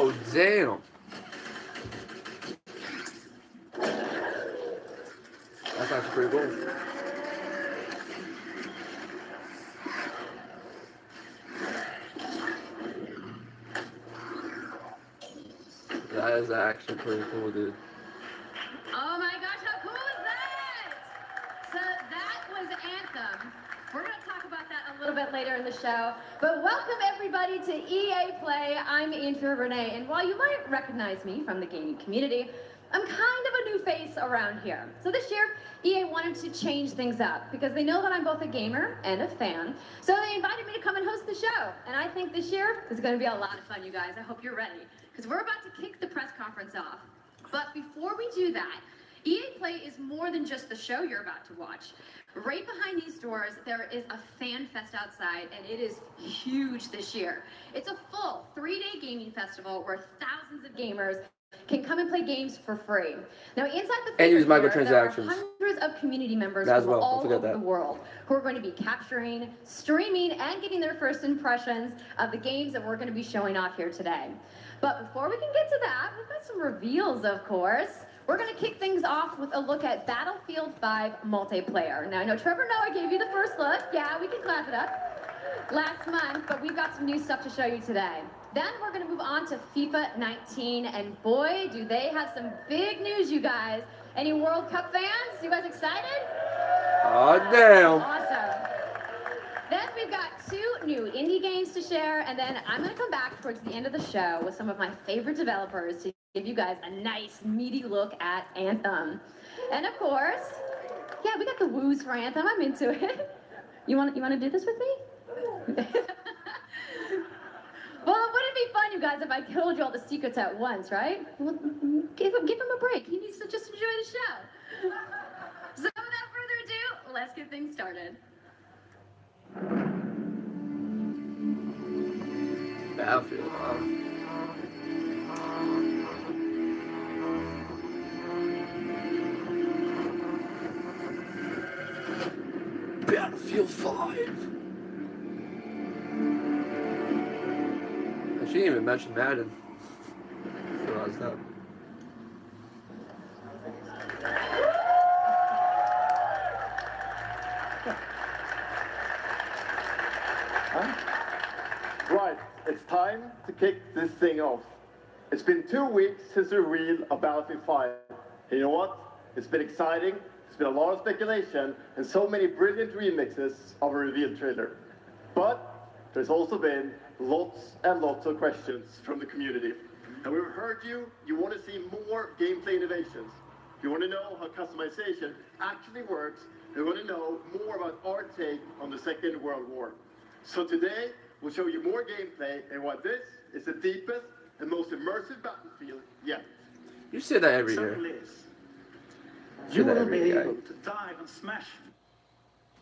Oh, damn. That's actually pretty cool. That is actually pretty cool, dude. Oh my gosh, how cool is that? So that was Anthem. We're going to talk about that a little bit later in the show. But welcome everybody to EA Play. I'm Andrea Renee, and while you might recognize me from the gaming community, I'm kind of a new face around here. So this year, EA wanted to change things up because they know that I'm both a gamer and a fan. So they invited me to come and host the show. And I think this year is going to be a lot of fun, you guys. I hope you're ready because we're about to kick the press conference off. But before we do that, EA Play is more than just the show you're about to watch. Right behind these doors, there is a fan fest outside, and it is huge this year. It's a full 3-day gaming festival where thousands of gamers can come and play games for free. Now, inside the And use theater here, there are microtransactions. hundreds of community members As from well, don't all forget over that. the world who are going to be capturing, streaming, and getting their first impressions of the games that we're going to be showing off here today. But before we can get to that, we've got some reveals, of course. We're going to kick things off with a look at Battlefield 5 multiplayer. Now, I know Trevor Noah gave you the first look. Yeah, we can clap it up. Last month, but we've got some new stuff to show you today. Then we're going to move on to FIFA 19, and boy, do they have some big news, you guys. Any World Cup fans? You guys excited? Oh, damn. Awesome. Then we've got 2 new indie games to share, and then I'm going to come back towards the end of the show with some of my favorite developers to give you guys a nice, meaty look at Anthem. And of course, yeah, we got the woos for Anthem. I'm into it. You want to do this with me? Well, wouldn't it be fun, you guys, if I told you all the secrets at once, right? Well, give him a break. He needs to just enjoy the show. So without further ado, let's get things started. Battlefield, Battlefield 5. She didn't even mention Madden. I realized that. Right, it's time to kick this thing off. It's been 2 weeks since the reveal of Battlefield 5. And you know what? It's been exciting, there's been a lot of speculation, and so many brilliant remixes of a reveal trailer. But there's also been lots and lots of questions from the community. And we've heard you want to see more gameplay innovations. You want to know how customization actually works. You want to know more about our take on the Second World War. So today, we'll show you more gameplay and why this is the deepest and most immersive Battlefield yet. You say that every year. Certainly is. Say You that will every be year. able to dive and smash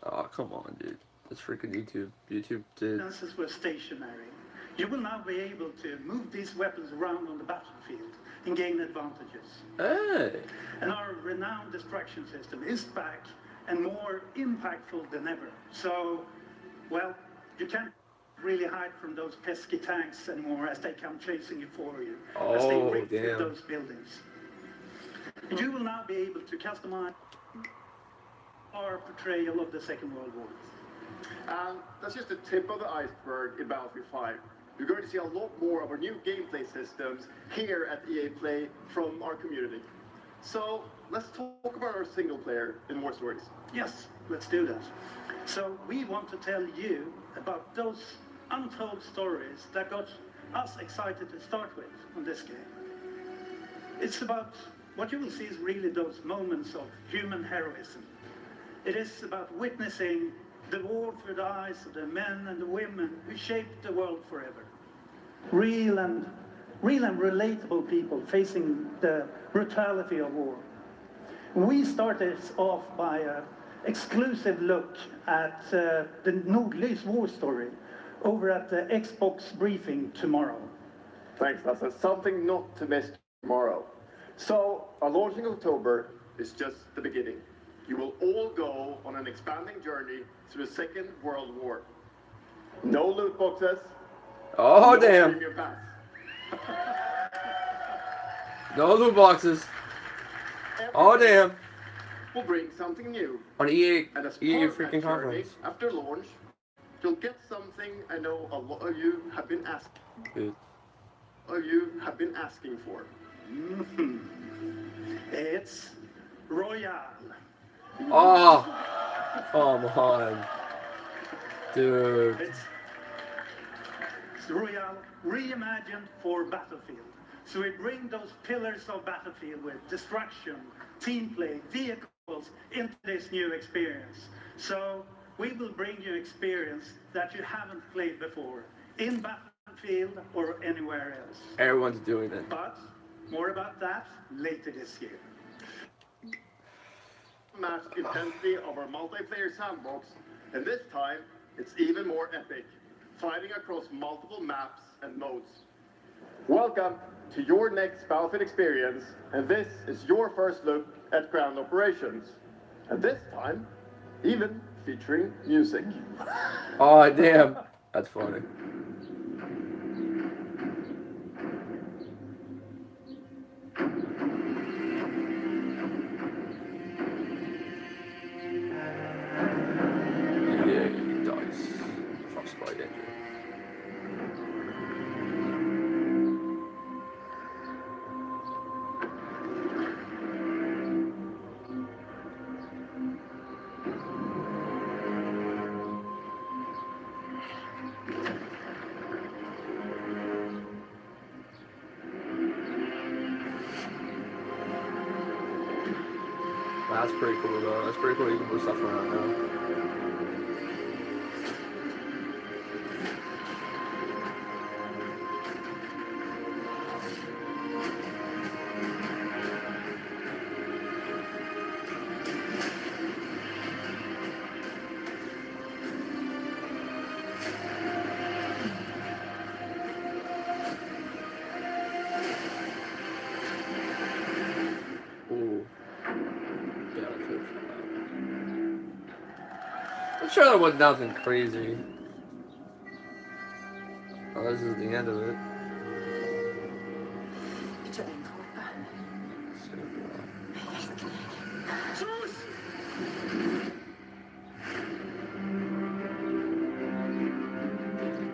Oh, come on, dude. That's freaking YouTube. YouTube did. fences were stationary. You will now be able to move these weapons around on the battlefield and gain advantages. Hey. And our renowned destruction system is back and more impactful than ever. So, well, you can't really hide from those pesky tanks anymore as they come chasing you for you. As they Oh, rip through damn. those buildings. And you will now be able to customize our portrayal of the Second World War. And that's just the tip of the iceberg in Battlefield 5. You're going to see a lot more of our new gameplay systems here at EA Play from our community. So let's talk about our single player in War Stories. Yes, let's do that. So we want to tell you about those untold stories that got us excited to start with on this game. It's about what you will see is really those moments of human heroism. It is about witnessing the war through the eyes of the men and the women who shaped the world forever. Real and relatable people facing the brutality of war. We started off by an exclusive look at the Nordlys war story over at the Xbox briefing tomorrow. Thanks, Lasse. Something not to miss tomorrow. So, our launch in October is just the beginning. You will all go on an expanding journey through the Second World War. No loot boxes. Oh, no damn. premium pass. No loot boxes. Oh damn. We'll bring something new. On EA And as EA part of that freaking journey, conference. after launch, you'll get something I know a lot of you have been Dude. asking for. It's Royale. Oh, come on, dude. It's Royale reimagined for Battlefield. So we bring those pillars of Battlefield with destruction, team play, vehicles into this new experience. So we will bring you experience that you haven't played before in Battlefield or anywhere else. Everyone's doing it. But more about that later this year. Match intensity of our multiplayer sandbox, and this time it's even more epic, fighting across multiple maps and modes. Welcome to your next Battlefield experience, and this is your first look at ground operations. And this time, even featuring music. Oh damn, that's funny. EA Dice Frostbite engine. That's pretty cool though. That's pretty cool. You can move stuff around now. Ooh. Yeah, I could. I'm sure that was nothing crazy. Oh, this is the end of it.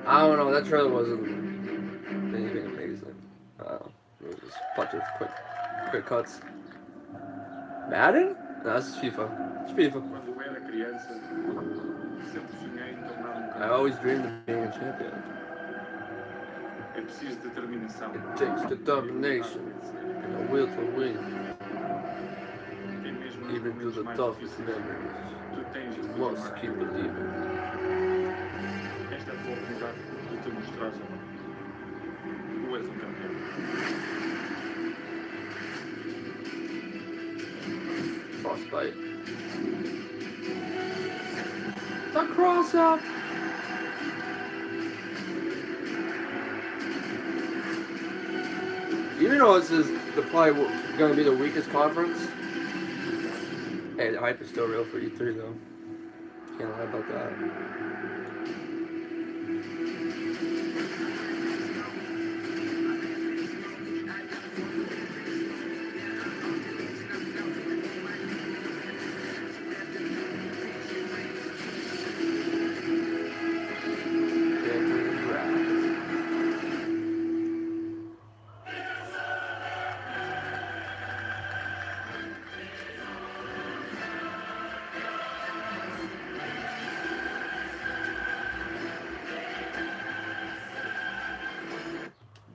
I don't know, that trailer wasn't anything amazing. It was just a bunch of quick cuts. Madden? No, this is FIFA. It's FIFA. Quando eu era criança, sempre sonhei em tornar-me I always dreamed of being a champion. É preciso determinação. It takes determination and a will to win, Tem mesmo nos even through momentos the mais toughest difíceis. memories. Tu tens de You must continuar. keep believing. Esta é a tua oportunidade de te mostrares a mim. Tu és um campeão. Frostbite. The cross up! Even though this is probably going to be the weakest conference, hey, the hype is still real for E3 though. Can't lie about that.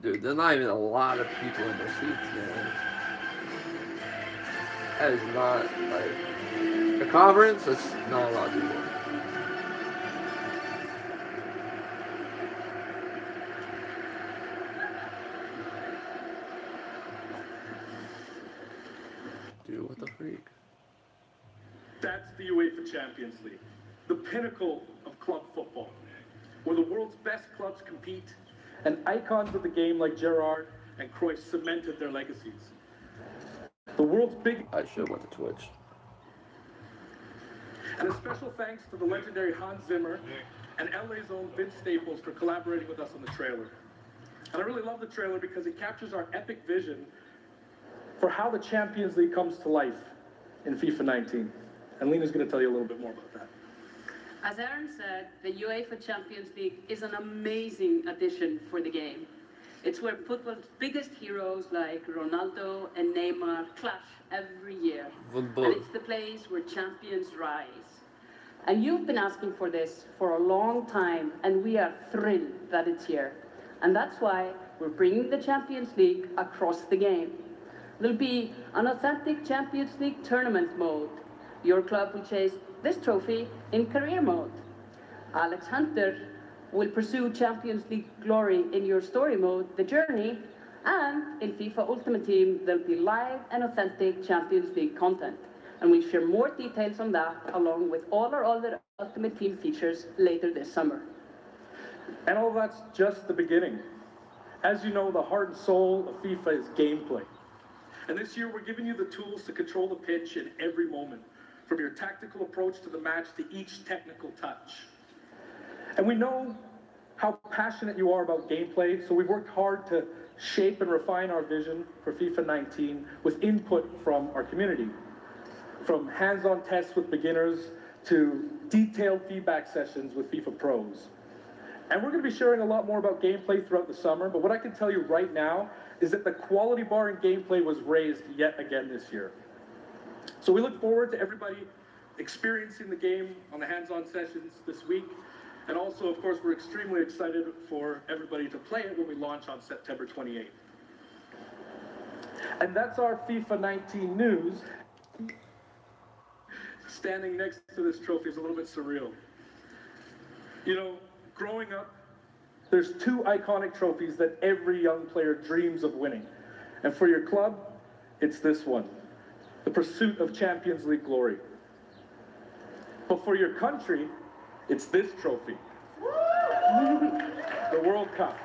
Dude, there's not even a lot of people in the seats, man. That is not, like, a conference, that's not a lot of people. Dude, what the freak? That's the UEFA Champions League, the pinnacle of club football, where the world's best clubs compete, and icons of the game like Gerrard and Cruyff cemented their legacies. The world's big, I should have went to Twitch. and a special thanks to the legendary Hans Zimmer and LA's own Vince Staples for collaborating with us on the trailer. And I really love the trailer because it captures our epic vision for how the Champions League comes to life in FIFA 19. And Lena's going to tell you a little bit more about that. As Aaron said, the UEFA Champions League is an amazing addition for the game. It's where football's biggest heroes like Ronaldo and Neymar clash every year. And it's the place where champions rise. And you've been asking for this for a long time, and we are thrilled that it's here. And that's why we're bringing the Champions League across the game. There'll be an authentic Champions League tournament mode. Your club will chase this trophy in career mode. Alex Hunter will pursue Champions League glory in your story mode, The Journey, and in FIFA Ultimate Team, there'll be live and authentic Champions League content. And we'll share more details on that, along with all our other Ultimate Team features later this summer. And all that's just the beginning. As you know, the heart and soul of FIFA is gameplay. And this year, we're giving you the tools to control the pitch in every moment, from your tactical approach to the match to each technical touch. And we know how passionate you are about gameplay, so we've worked hard to shape and refine our vision for FIFA 19 with input from our community. From hands-on tests with beginners to detailed feedback sessions with FIFA pros. And we're going to be sharing a lot more about gameplay throughout the summer, but what I can tell you right now is that the quality bar in gameplay was raised yet again this year. So we look forward to everybody experiencing the game on the hands-on sessions this week. And also, of course, we're extremely excited for everybody to play it when we launch on September 28th. And that's our FIFA 19 news. Standing next to this trophy is a little bit surreal. You know, growing up, there's two iconic trophies that every young player dreams of winning. And for your club, it's this one, the pursuit of Champions League glory. But for your country, it's this trophy, the World Cup.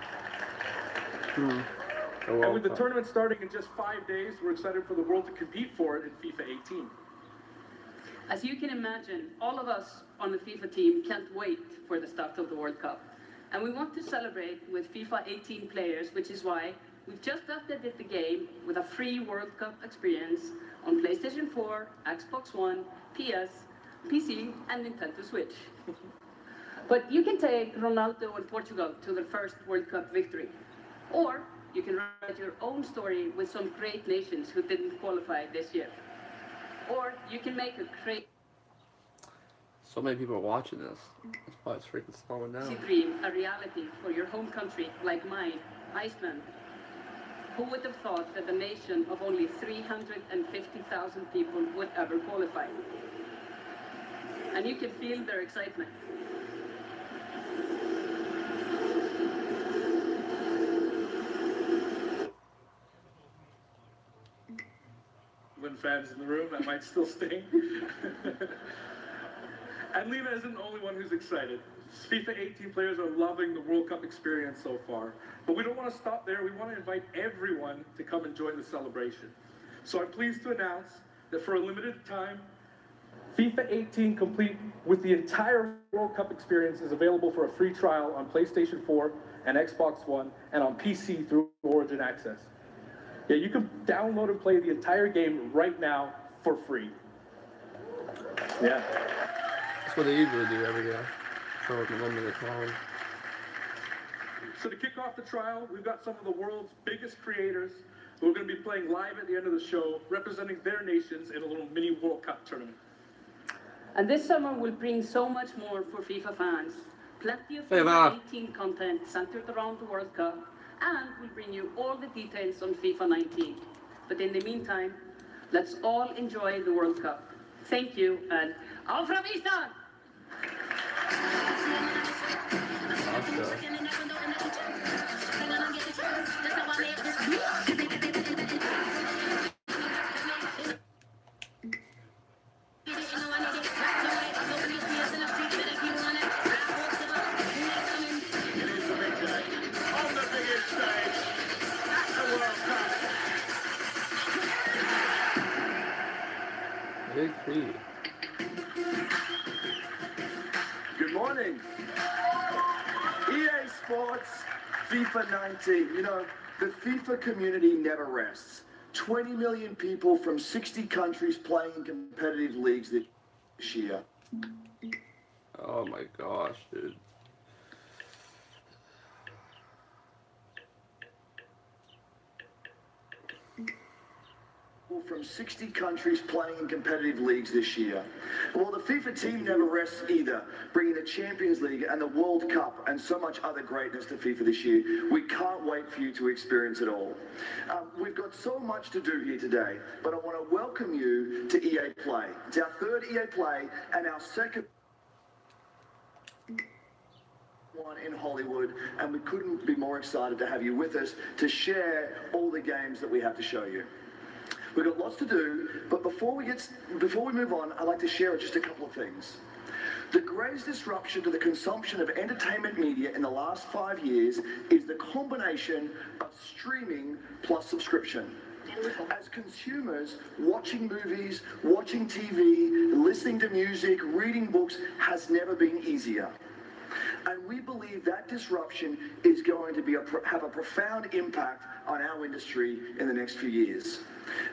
And with the tournament starting in just 5 days, we're excited for the world to compete for it in FIFA 18. As you can imagine, all of us on the FIFA team can't wait for the start of the World Cup. And we want to celebrate with FIFA 18 players, which is why we've just updated the game with a free World Cup experience on PlayStation 4, Xbox One, PS, PC, and Nintendo Switch. But you can take Ronaldo and Portugal to their first World Cup victory. Or you can write your own story with some great nations who didn't qualify this year. Or you can make a great So many people are watching this. That's why it's freaking slowing down. dream a reality for your home country like mine, Iceland. Who would have thought that a nation of only 350,000 people would ever qualify? And you can feel their excitement. When fans in the room, that might still sting. And Lena isn't the only one who's excited. FIFA 18 players are loving the World Cup experience so far. But we don't want to stop there. We want to invite everyone to come and join the celebration. So I'm pleased to announce that for a limited time, FIFA 18 complete with the entire World Cup experience is available for a free trial on PlayStation 4 and Xbox One and on PC through Origin Access. Yeah, you can download and play the entire game right now for free. Yeah. That's what they usually do every year. For the moment of time. So to kick off the trial, we've got some of the world's biggest creators who are going to be playing live at the end of the show, representing their nations in a little mini World Cup tournament. And this summer will bring so much more for FIFA fans. Plenty of FIFA 18 content centered around the World Cup, and we'll bring you all the details on FIFA 19. But in the meantime, let's all enjoy the World Cup. Thank you, and auf Ravistan! Big free. Good morning. EA Sports FIFA 19. You know, the FIFA community never rests. 20 million people from 60 countries playing in competitive leagues this year. Oh my gosh, dude. From 60 countries playing in competitive leagues this year. Well, the FIFA team never rests either, bringing the Champions League and the World Cup and so much other greatness to FIFA this year. We can't wait for you to experience it all. We've got so much to do here today, but I want to welcome you to EA Play. It's our third EA Play and our second one in Hollywood, and we couldn't be more excited to have you with us to share all the games that we have to show you. We've got lots to do, but before we move on, I'd like to share just a couple of things. The greatest disruption to the consumption of entertainment media in the last 5 years is the combination of streaming plus subscription. As consumers, watching movies, watching TV, listening to music, reading books has never been easier. And we believe that disruption is going to have a profound impact on our industry in the next few years.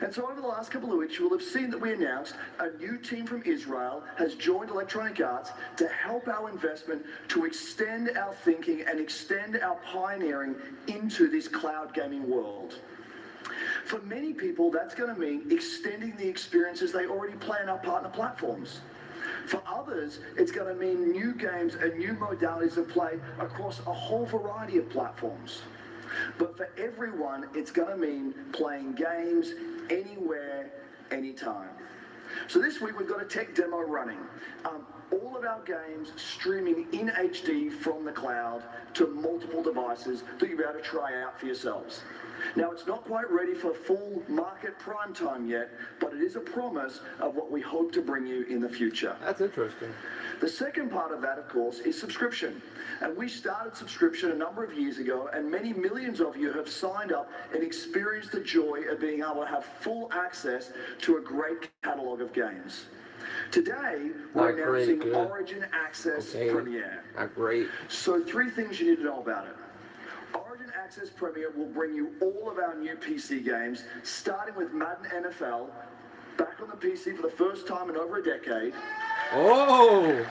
And so over the last couple of weeks, you will have seen that we announced a new team from Israel has joined Electronic Arts to help our investment to extend our thinking and extend our pioneering into this cloud gaming world. For many people, that's going to mean extending the experiences they already play on our partner platforms. For others, it's going to mean new games and new modalities of play across a whole variety of platforms. But for everyone, it's going to mean playing games anywhere, anytime. So this week, we've got a tech demo running. All of our games streaming in HD from the cloud to multiple devices that you'll be able to try out for yourselves. Now, it's not quite ready for full market prime time yet, but it is a promise of what we hope to bring you in the future. That's interesting. The second part of that, of course, is subscription. And we started subscription a number of years ago, and many millions of you have signed up and experienced the joy of being able to have full access to a great catalog of games. Today, we're announcing Origin Access Premier. Not great. So 3 things you need to know about it. Origin Access Premier will bring you all of our new PC games, starting with Madden NFL, back on the PC for the first time in over a decade. Oh!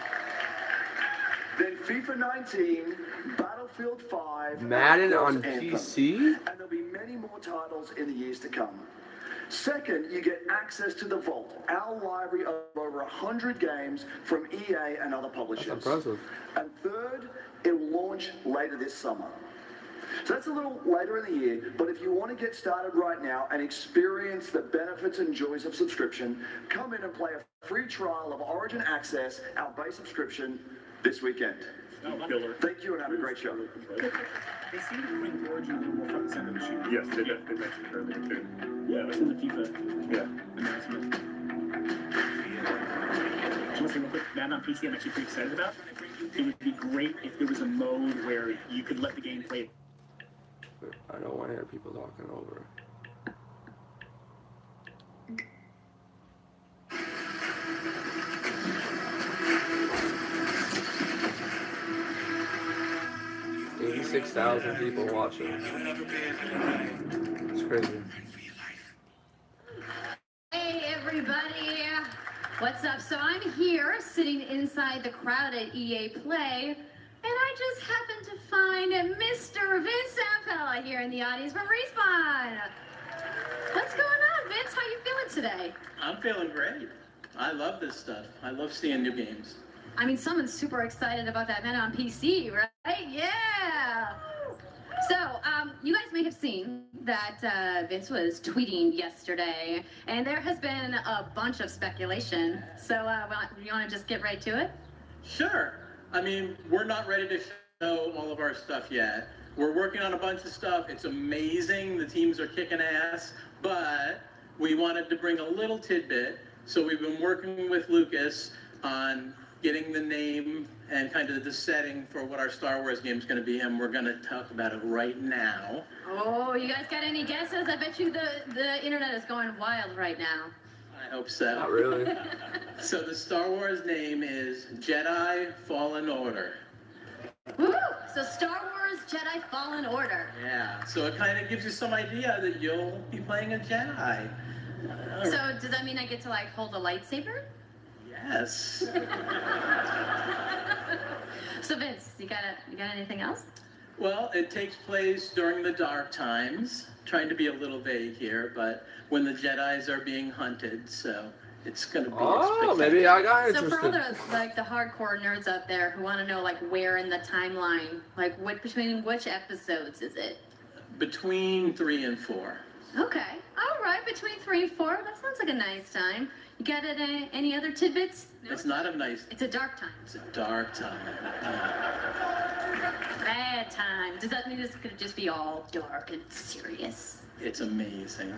Then FIFA 19, Battlefield 5, Madden on Anthem. PC? And there'll be many more titles in the years to come. Second, you get access to the Vault, our library of over 100 games from EA and other publishers. That's impressive. And third, it will launch later this summer. So that's a little later in the year, but if you want to get started right now and experience the benefits and joys of subscription, come in and play a free trial of Origin Access, our base subscription, this weekend. Thank you and have a great show. They seem to bring Origin a little more front and center this year. Yes, they did. They mentioned it earlier too. Yeah, it's in the FIFA announcement. I want to say real quick, Madden on PC I'm actually pretty excited about. It would be great if there was a mode where you could let the game play. I don't want to hear people talking over. $86,000 people watching. It's crazy. Hey everybody, what's up? So I'm here sitting inside the crowd at EA Play, and I just happened to find Mr. Vince Zampella here in the audience from Respawn. What's going on, Vince? How you feeling today? I'm feeling great. I love this stuff. I love seeing new games. I mean, someone's super excited about that Madden on PC, right? Yeah! So, you guys may have seen that Vince was tweeting yesterday, and there has been a bunch of speculation. So, you want to just get right to it? Sure. I mean, we're not ready to show all of our stuff yet. We're working on a bunch of stuff. It's amazing. The teams are kicking ass, but we wanted to bring a little tidbit. So we've been working with Lucas on getting the name and kind of the setting for what our Star Wars game is going to be, and we're going to talk about it right now. Oh, you guys got any guesses? I bet you the internet is going wild right now. I hope so. Not really. So the Star Wars name is Jedi Fallen Order. Woo! So Star Wars Jedi Fallen Order. Yeah, so it kind of gives you some idea that you'll be playing a Jedi. So does that mean I get to like hold a lightsaber? Yes. So Vince, you got anything else? Well, it takes place during the dark times. Trying to be a little vague here, but when the Jedis are being hunted, so it's gonna be. Oh, maybe I got So interested. for all the hardcore nerds out there who want to know like where in the timeline, like between which episodes is it? Between 3 and 4. Okay, all right, between 3 and 4. That sounds like a nice time. You got any other tidbits? It's not a nice. It's a dark time. It's a dark time. Bad time. Does that mean it's gonna just be all dark and serious? It's amazing.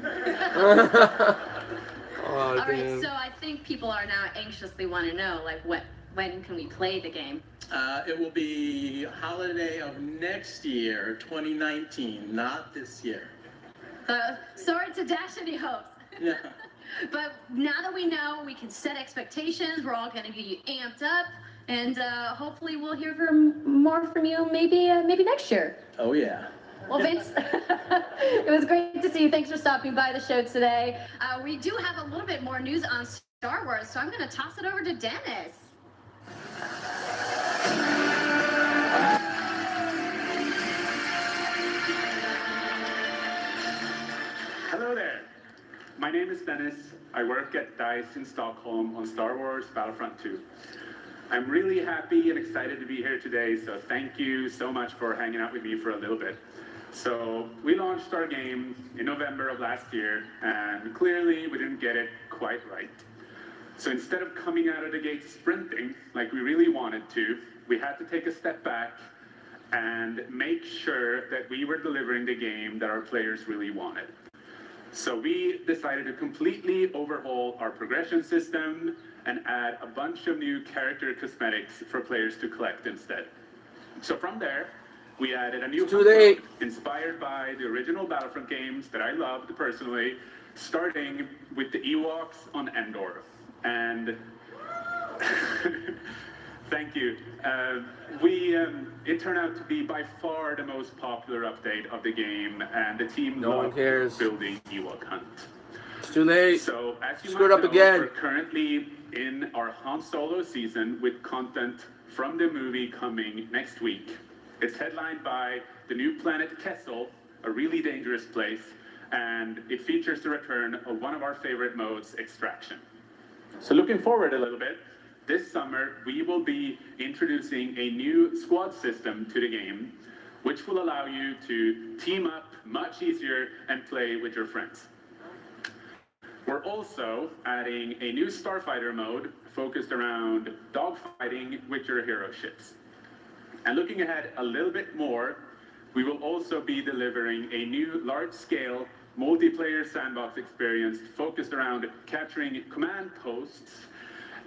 All right, so I think people are now anxiously want to know, like, when can we play the game? It will be holiday of next year, 2019, not this year. Sorry to dash any hopes. Yeah. But now that we know, we can set expectations. We're all going to get you amped up, and hopefully we'll hear more from you maybe next year. Oh yeah. Well, Vince, it was great to see you. Thanks for stopping by the show today. We do have a little bit more news on Star Wars, so I'm going to toss it over to Dennis. Hello there. My name is Dennis. I work at DICE in Stockholm on Star Wars Battlefront 2. I'm really happy and excited to be here today, so thank you so much for hanging out with me for a little bit. So we launched our game in November of last year, and clearly we didn't get it quite right. So instead of coming out of the gate sprinting like we really wanted to, we had to take a step back and make sure that we were delivering the game that our players really wanted. So we decided to completely overhaul our progression system and add a bunch of new character cosmetics for players to collect instead. So from there, we added a new hunt mode inspired by the original Battlefront games that I loved personally, starting with the Ewoks on Endor. And thank you. It turned out to be by far the most popular update of the game, and the team loved building Ewok Hunt. It's too late. So as you Screwed might up know, again. we're currently in our Han Solo season with content from the movie coming next week. It's headlined by the new planet Kessel, a really dangerous place, and it features the return of one of our favorite modes, Extraction. So looking forward a little bit, this summer we will be introducing a new squad system to the game, which will allow you to team up much easier and play with your friends. We're also adding a new Starfighter mode focused around dogfighting with your hero ships. And looking ahead a little bit more, we will also be delivering a new large-scale multiplayer sandbox experience focused around capturing command posts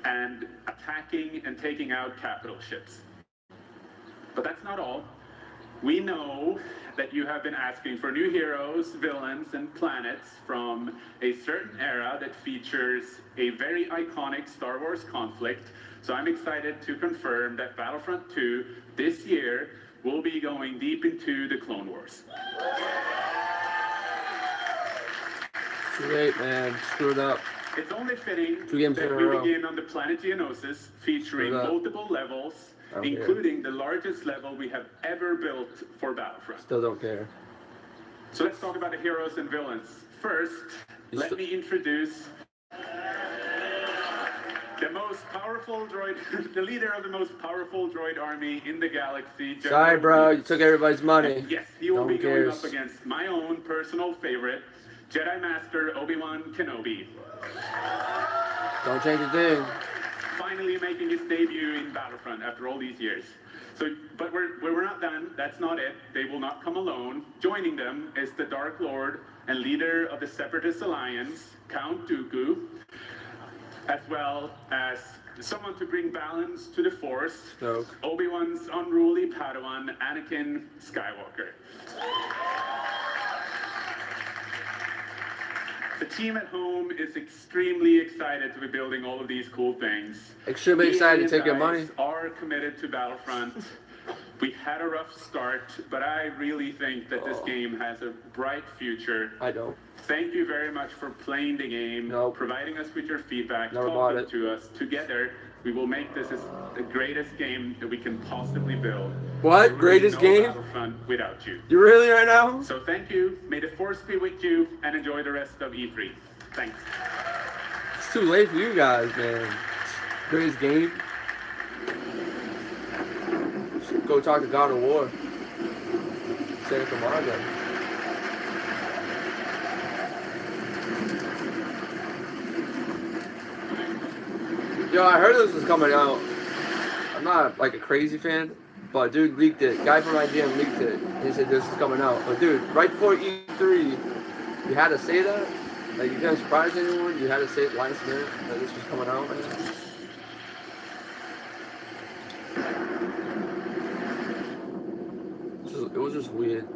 and attacking and taking out capital ships. But that's not all. We know that you have been asking for new heroes, villains, and planets from a certain era that features a very iconic Star Wars conflict. So I'm excited to confirm that Battlefront 2 this year will be going deep into the Clone Wars. Too late, man. Screwed up. It's only fitting Two games that in a we row. begin on the planet Geonosis, featuring Screwed up. multiple levels, I don't care. including the largest level we have ever built for Battlefront. Still don't care. So let's talk about the heroes and villains. First, let me introduce the most powerful droid, the leader of the most powerful droid army in the galaxy. Sorry, bro. You took everybody's money. Yes, he will No be one going cares. up against my own personal favorite, Jedi Master Obi-Wan Kenobi. Don't change a thing. Finally making his debut in Battlefront after all these years. So, but we're not done. That's not it. They will not come alone. Joining them is the Dark Lord and leader of the Separatist Alliance, Count Dooku, as well as someone to bring balance to the Force, Obi-Wan's unruly Padawan, Anakin Skywalker. The team at home is extremely excited to be building all of these cool things. Extremely excited to take your money. Are committed to Battlefront, We had a rough start, but I really think that this game has a bright future. I don't. Thank you very much for playing the game, providing us with your feedback, Never bought talking it. to us. Together, we will make this the greatest game that we can possibly build. What? There will be Greatest no game? Battlefront without you. You really right now? So thank you. May the force be with you, and enjoy the rest of E3. Thanks. It's too late for you guys, man. Greatest game. Go talk to God of War. Santa Camargo. Yo, I heard this was coming out. I'm not like a crazy fan, but dude leaked it. Guy from IGN leaked it. He said this is coming out. But dude, right before E3, you had to say that? Like you didn't surprise anyone? You had to say it last minute that this was coming out, man? It was just weird.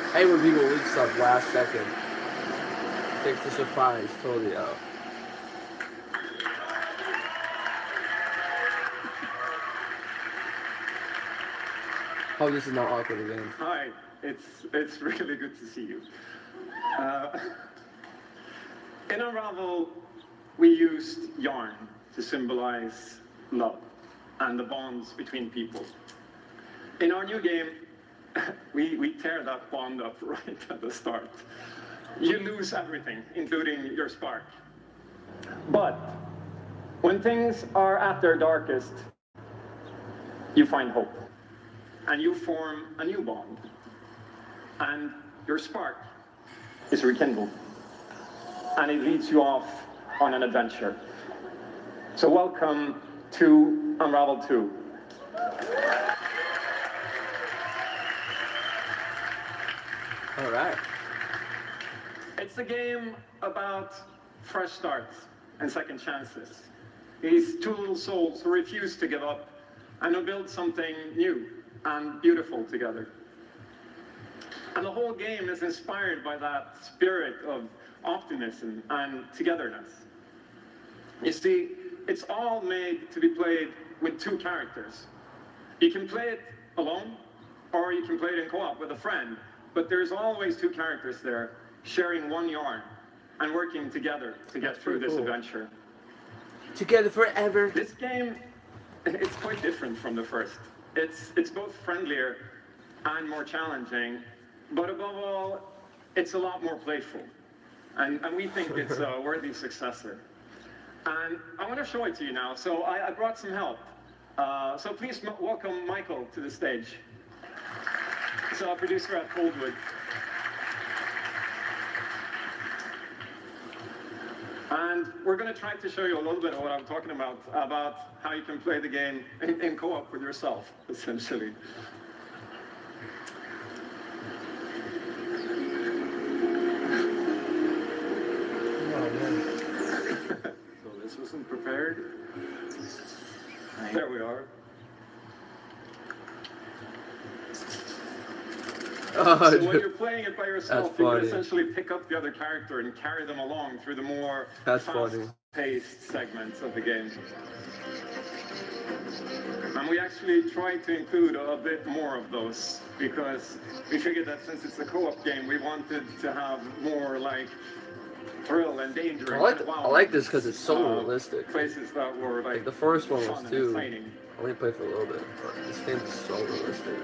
I hate when people leak stuff last second. Takes the surprise totally out. Oh, this is not awkward again. Hi, it's really good to see you. In Unravel, we used yarn to symbolize love and the bonds between people. In our new game, we tear that bond up right at the start. You lose everything, including your spark. But when things are at their darkest, you find hope. And you form a new bond. And your spark is rekindled. And it leads you off on an adventure. So welcome to Unravel 2. All right. It's a game about fresh starts and second chances. These two little souls who refuse to give up and who build something new and beautiful together. And the whole game is inspired by that spirit of optimism and togetherness. You see, it's all made to be played with two characters. You can play it alone, or you can play it in co-op with a friend, but there's always two characters there, sharing one yarn and working together to get through this adventure. Together forever. This game, it's quite different from the first. It's both friendlier and more challenging, but above all, it's a lot more playful. And we think it's a worthy successor. And I want to show it to you now, so I brought some help. So please welcome Michael to the stage. He's a producer at Coldwood. And we're going to try to show you a little bit of what I'm talking about how you can play the game in co-op with yourself, essentially. So this wasn't prepared. There we are. Oh, so when you're playing it by yourself, you funny. can essentially pick up the other character and carry them along through the more fast-paced segments of the game. And we actually tried to include a bit more of those because we figured that since it's a co-op game, we wanted to have more like thrill and danger. I like this because it's so realistic. Places that were like the first one was fun and too. exciting. I only played for a little bit, but this game is so realistic.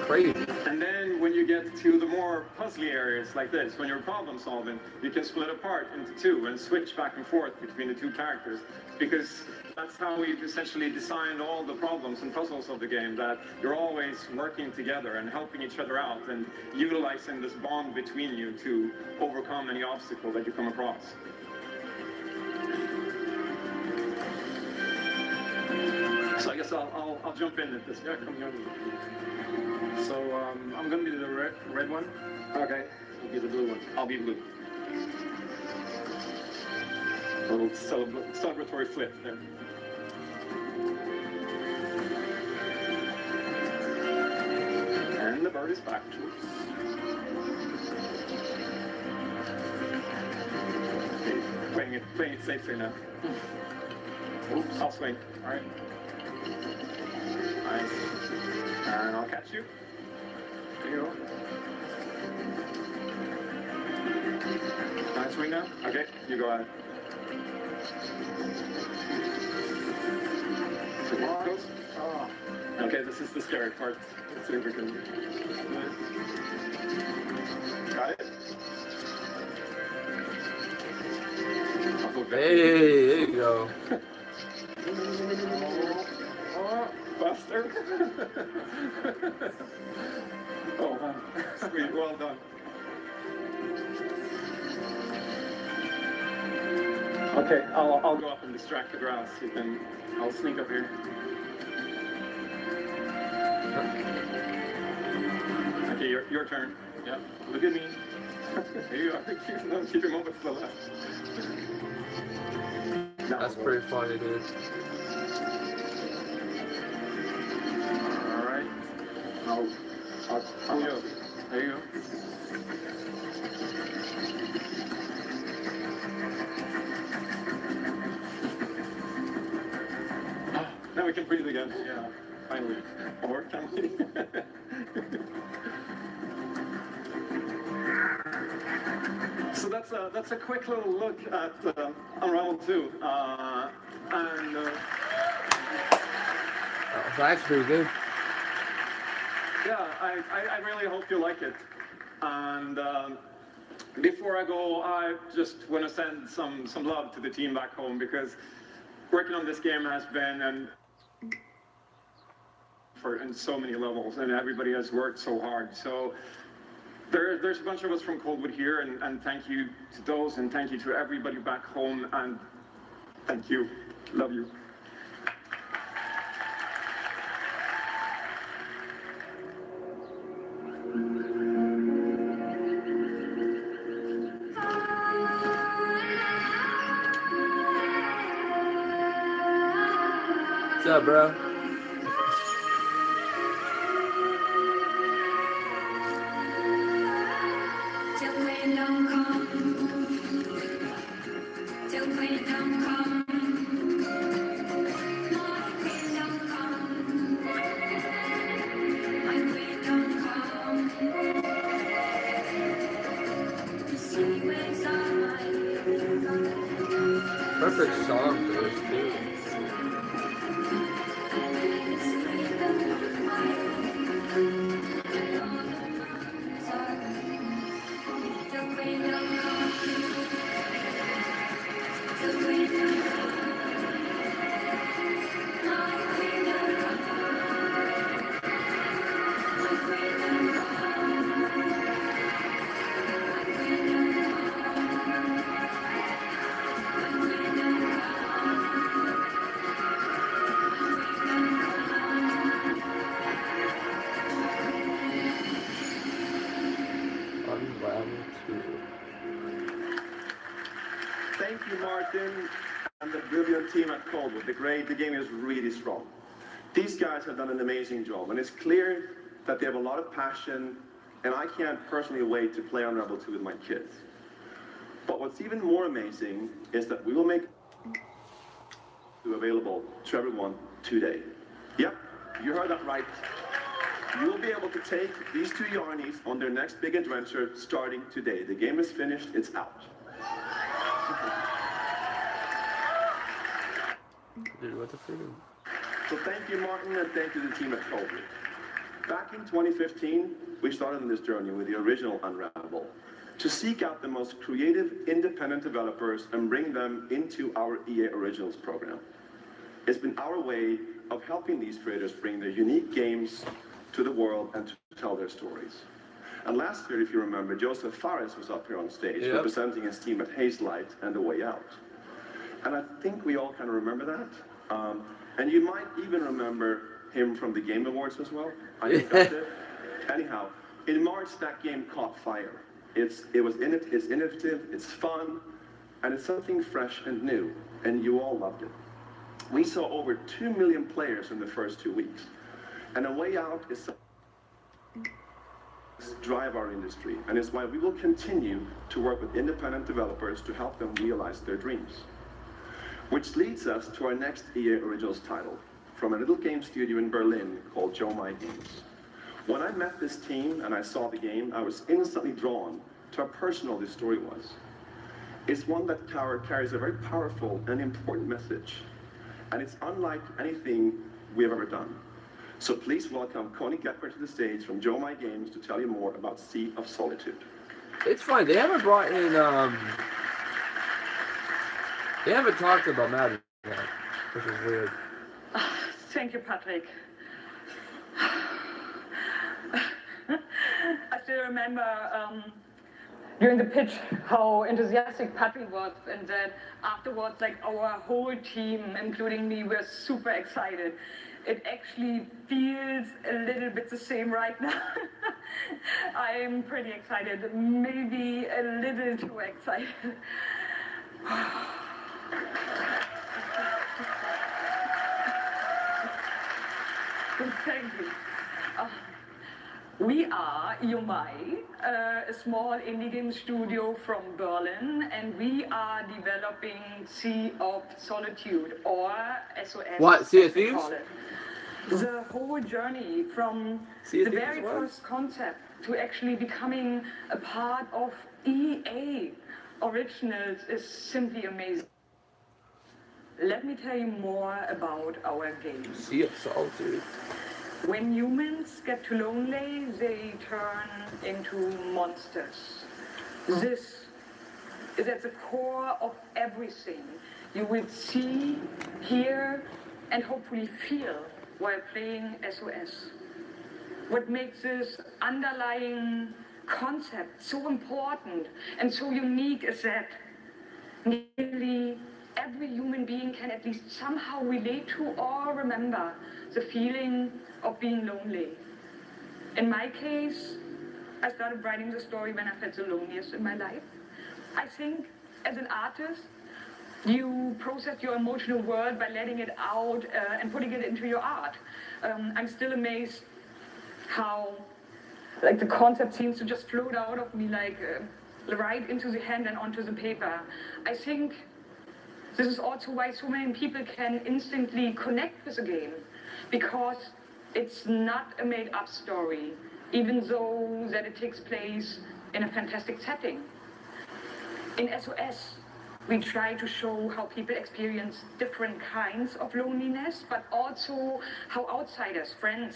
Crazy. And then when you get to the more puzzly areas like this, when you're problem solving, you can split apart into two and switch back and forth between the two characters, because that's how we've essentially designed all the problems and puzzles of the game, that you're always working together and helping each other out and utilizing this bond between you to overcome any obstacle that you come across. So I guess I'll jump in at this. Yeah, come here. So I'm gonna be the red one. Okay. You'll be the blue one. I'll be blue. A little celebratory flip there. And the bird is back. Okay, playing it safely now. Oops, I'll swing. All right. Nice. And I'll catch you. There you go. Nice swing now. Okay, you go ahead. So here it goes. Oh. Okay, this is the scary part. Let's see if we can do it. Got it? Hey, there you go. Oh, Buster. Oh, wow. Sweet, well done. Okay, I'll go up and distract the grass. I'll sneak up here. Okay, your turn. Yeah, look at me. There you are. Keep your moment to the left. That's pretty funny, dude. All right. I'll go. There you go. Now we can breathe again. Yeah, finally. Or can we? So that's a quick little look at Unravel 2. That was actually pretty good. Yeah, I really hope you like it. And before I go, I just want to send some love to the team back home, because working on this game has been in so many levels, and everybody has worked so hard. So there's a bunch of us from Coldwood here, and thank you to those, and thank you to everybody back home, and thank you. Love you. What's up, bro? Perfect song for this, too. Thank you, Martin, and the brilliant team at Coldwood. The game is really strong. These guys have done an amazing job, and it's clear that they have a lot of passion, and I can't personally wait to play Unravel 2 with my kids. But what's even more amazing is that we will make it available to everyone today. Yep, you heard that right. You will be able to take these two Yarnies on their next big adventure starting today. The game is finished, it's out. Dude, what the freedom? So thank you, Martin, and thank you to the team at Coldwood. Back in 2015, we started on this journey with the original Unravel to seek out the most creative, independent developers and bring them into our EA Originals program. It's been our way of helping these creators bring their unique games to the world and to tell their stories. And last year, if you remember, Joseph Fares was up here on stage representing his team at Hazelight and The Way Out. And I think we all kind of remember that. And you might even remember him from the Game Awards as well. I think that's it. Anyhow, in March, that game caught fire. It's innovative, it's fun, and it's something fresh and new, and you all loved it. We saw over 2 million players in the first 2 weeks. And A Way Out is drive our industry, and it's why we will continue to work with independent developers to help them realize their dreams. Which leads us to our next EA Originals title, from a little game studio in Berlin called Joe My Games. When I met this team and I saw the game, I was instantly drawn to how personal this story was. It's one that carries a very powerful and important message, and it's unlike anything we have ever done. So please welcome Connie Gepper to the stage from Joe My Games to tell you more about Sea of Solitude. It's funny, they haven't brought in, they haven't talked about Madden yet, which is weird. Thank you, Patrick. I still remember during the pitch how enthusiastic Patrick was, and that afterwards, like, our whole team, including me, were super excited. It actually feels a little bit the same right now. I'm pretty excited, maybe a little too excited. Thank you. We are Yomai, a small indie game studio from Berlin, and we are developing Sea of Solitude, or SOS. What? Sea of as we Thieves? call it. The whole journey from the very first concept to actually becoming a part of EA Originals is simply amazing. Let me tell you more about our game. Sea of Solitude. When humans get too lonely, they turn into monsters. This is at the core of everything you will see, hear, and hopefully feel while playing SOS. What makes this underlying concept so important and so unique is that nearly every human being can at least somehow relate to or remember the feeling of being lonely. In my case, I started writing the story when I felt the loneliest in my life. I think as an artist, you process your emotional world by letting it out and putting it into your art. I'm still amazed how the concept seems to just float out of me right into the hand and onto the paper. I think this is also why so many people can instantly connect with the game, because it's not a made-up story, even though that it takes place in a fantastic setting. In SOS, we try to show how people experience different kinds of loneliness, but also how outsiders, friends,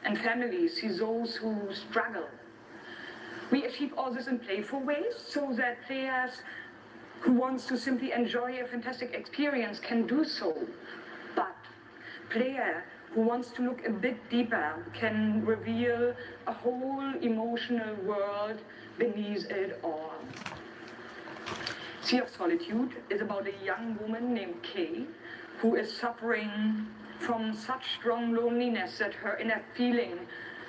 and families see those who struggle. We achieve all this in playful ways so that players who wants to simply enjoy a fantastic experience can do so. But player who wants to look a bit deeper can reveal a whole emotional world beneath it all. Sea of Solitude is about a young woman named Kay who is suffering from such strong loneliness that her inner feeling,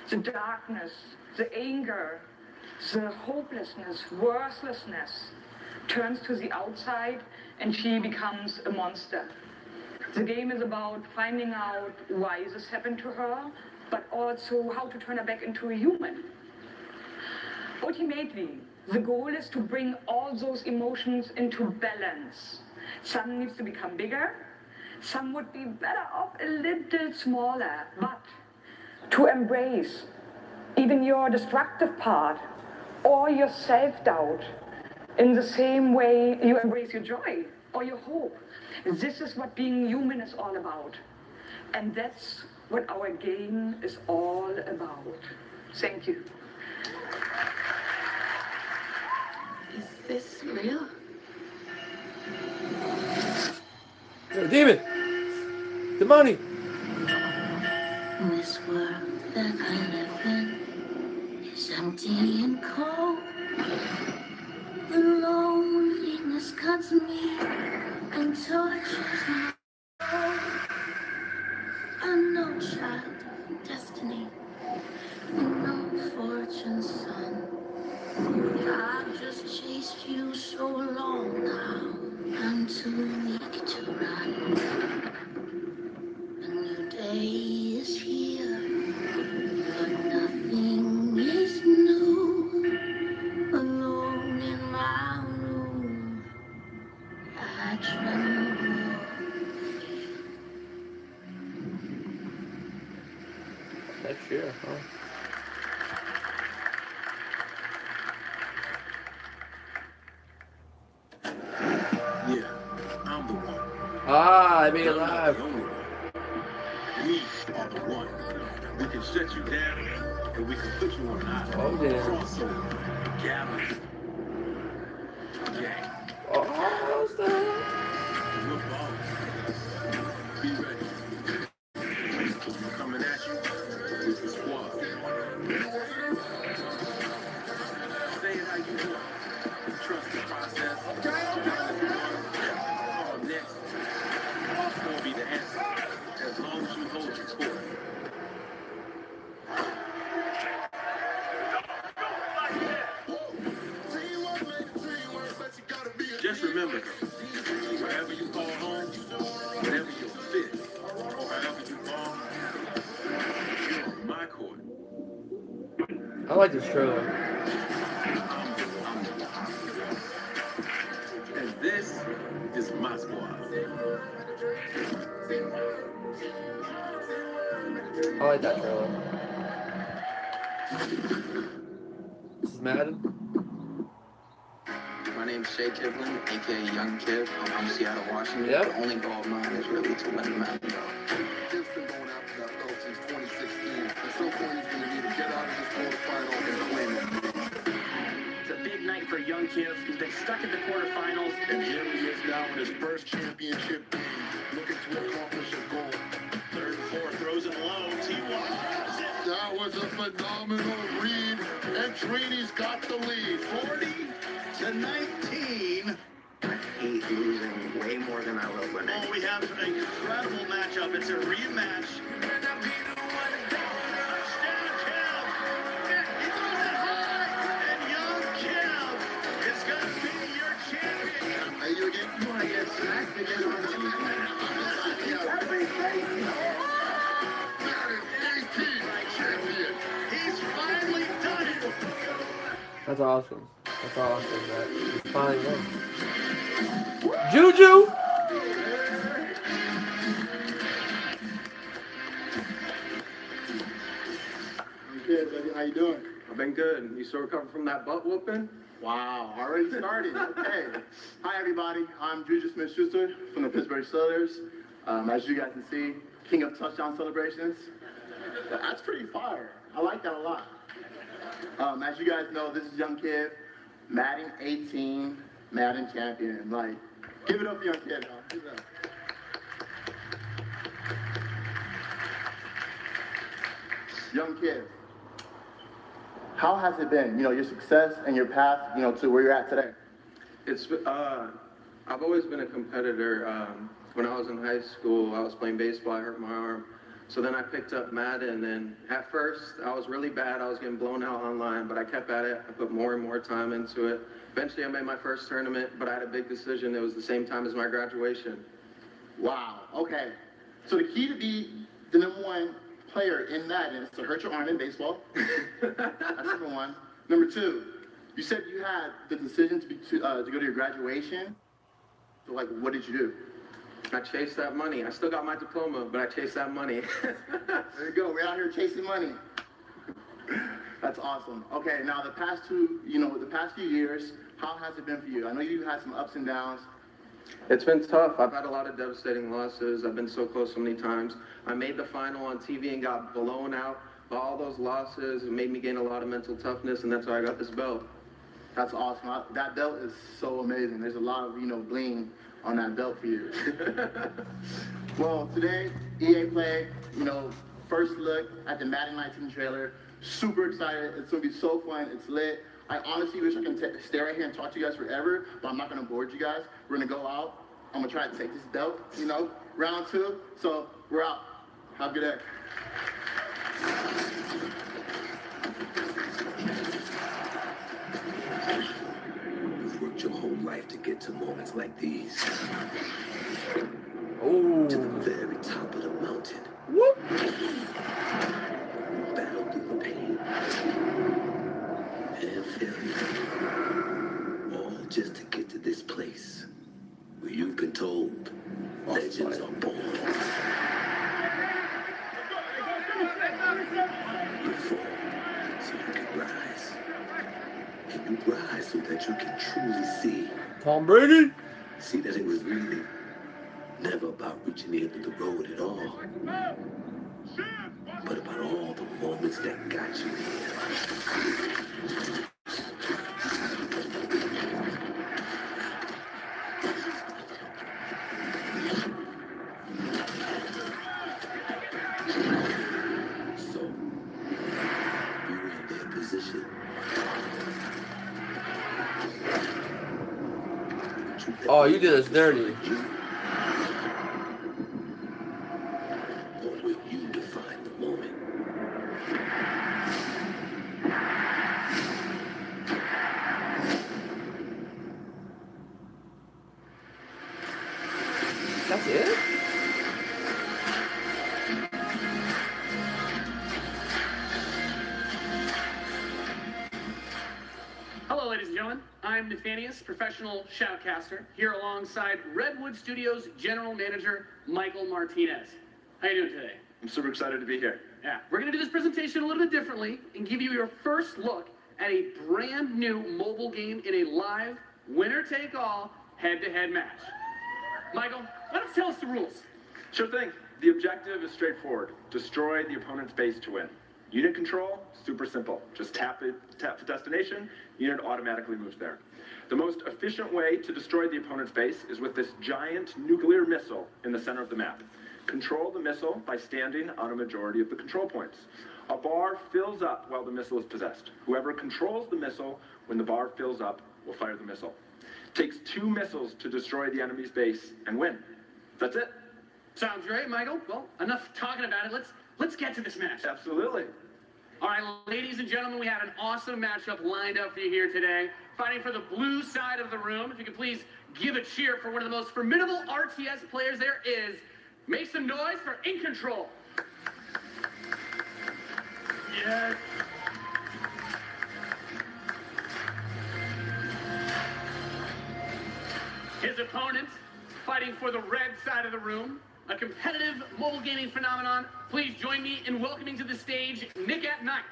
the darkness, the anger, the hopelessness, worthlessness, turns to the outside and she becomes a monster. The game is about finding out why this happened to her, but also how to turn her back into a human. Ultimately, the goal is to bring all those emotions into balance. Some needs to become bigger, some would be better off a little smaller, but to embrace even your destructive part or your self-doubt in the same way you embrace your joy or your hope. This is what being human is all about. And that's what our game is all about. Thank you. Is this real? Demon! The money! This world that I live in is empty and cold. The loneliness cuts me and tortures my soul. I'm no child of destiny, no fortune's son. I've just chased you so long now, I'm too weak to run. A new day is here, but nothing is new. Next year, huh? Yeah, I'm the one. Ah, I made it I'm not live. the only one. We are the one. We can shut you down, and we can put you on an island. Oh, yeah. Crossover. Gather. Gang. Oh, stop. Look ballin'. Be ready. Coming at you with the squad. Say it how you want. Trust the process. Next. Won't be the answer. As long as you hold your court. Just remember, wherever you call home, whenever you're fit, or however you ball, you're on my court. I like this trailer. And this is my squad. I like that trailer. This is Madden. My name's Shay Kivlin, aka Young Kiv. I'm from Seattle, Washington. Yep. The only goal of mine is really to win the Madden Belt. Kiv's been going after that belt since 2016. At some point, he's going to need to get out of this quarterfinal and claim it. It's a big night for young Kiv. He's been stuck in the quarterfinals. And here he is now in his first championship game, looking to accomplish a goal. Third and four, throws it low. T1. That was a phenomenal read, and Trini's got the lead. 40-19. I hate losing way more than I love winning. Oh, we have an incredible matchup. It's a rematch. Touchdown, Kev. He throws it high, and young Kev is going to be your champion. Hey, you want to get sacked again on the team? He's finally done it. That's awesome. That's awesome. That he finally won. Juju. I'm good, baby. How you doing? I've been good. You still recovering from that butt whooping? Wow, already started. Okay. Hi, everybody. I'm Juju Smith-Schuster from the Pittsburgh Steelers. As you guys can see, king of touchdown celebrations. That's pretty fire. I like that a lot. As you guys know, this is Young Kiv, Madden 18, Madden champion. Like, give it up for Young Kiv, y'all. Give it up. Young Kiv, how has it been? You know, your success and your path, you know, to where you're at today. It's I've always been a competitor. When I was in high school, I was playing baseball. I hurt my arm. So then I picked up Madden, and at first I was really bad. I was getting blown out online, but I kept at it. I put more and more time into it. Eventually I made my first tournament, but I had a big decision. It was the same time as my graduation. Wow, okay. So the key to be the #1 player in Madden is to hurt your arm in baseball. That's number one. Number two, you said you had the decision to go to your graduation. So, like, what did you do? I chased that money. I still got my diploma, but I chased that money. There you go. We're out here chasing money. That's awesome. Okay, now the past few years, how has it been for you? I know you had some ups and downs. It's been tough. I've had a lot of devastating losses. I've been so close so many times. I made the final on TV and got blown out. But all those losses made me gain a lot of mental toughness, and that's why I got this belt. That's awesome. That belt is so amazing. There's a lot of, bling on that belt for you. Well, today, EA Play, first look at the Madden 19 trailer. Super excited. It's going to be so fun. It's lit. I honestly wish I can stay right here and talk to you guys forever, but I'm not going to bore you guys. We're going to go out. I'm going to try to take this belt, round 2. So we're out. Have a good day. You've worked your whole life to get to moments like these. Oh. To the very top of the mountain. Whoop. Battle through the pain and failure. All just to get to this place where you've been told legends are born. you rise so that you can truly see. Tom Brady? See that it was really never about reaching the end of the road at all, but about all the moments that got you here. So, you were in their position. Oh, you did us dirty. Or will you define the moment? That's it? Hello, ladies and gentlemen. I'm Nathanius, professional shoutcaster, here alongside Redwood Studios General Manager Michael Martinez. How you doing today? I'm super excited to be here. Yeah, we're going to do this presentation a little bit differently and give you your first look at a brand new mobile game in a live, winner-take-all, head-to-head match. Michael, why don't you tell us the rules? Sure thing. The objective is straightforward. Destroy the opponent's base to win. Unit control, super simple. Just tap the destination, unit automatically moves there. The most efficient way to destroy the opponent's base is with this giant nuclear missile in the center of the map. Control the missile by standing on a majority of the control points. A bar fills up while the missile is possessed. Whoever controls the missile when the bar fills up will fire the missile. Takes 2 missiles to destroy the enemy's base and win. That's it. Sounds great, Michael. Well, enough talking about it. Let's get to this match. Absolutely. All right, ladies and gentlemen, we have an awesome matchup lined up for you here today. Fighting for the blue side of the room, if you could please give a cheer for one of the most formidable RTS players there is. Make some noise for In Control. Yes. His opponent, fighting for the red side of the room, a competitive mobile gaming phenomenon. Please join me in welcoming to the stage Nick at Night.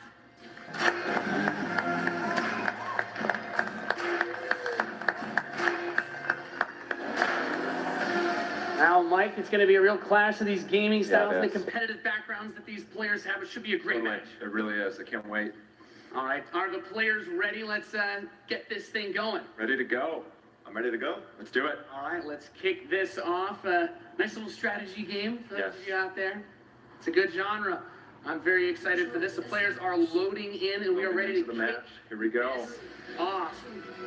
Now, Mike, it's going to be a real clash of these gaming styles and the competitive backgrounds that these players have. It should be a great match. It really is. I can't wait. All right, are the players ready? Let's get this thing going. Ready to go. I'm ready to go. Let's do it. All right, let's kick this off. Nice little strategy game for those of you out there. It's a good genre. I'm very excited for this. The players are loading in, and we are ready to the match. Here we go. Off.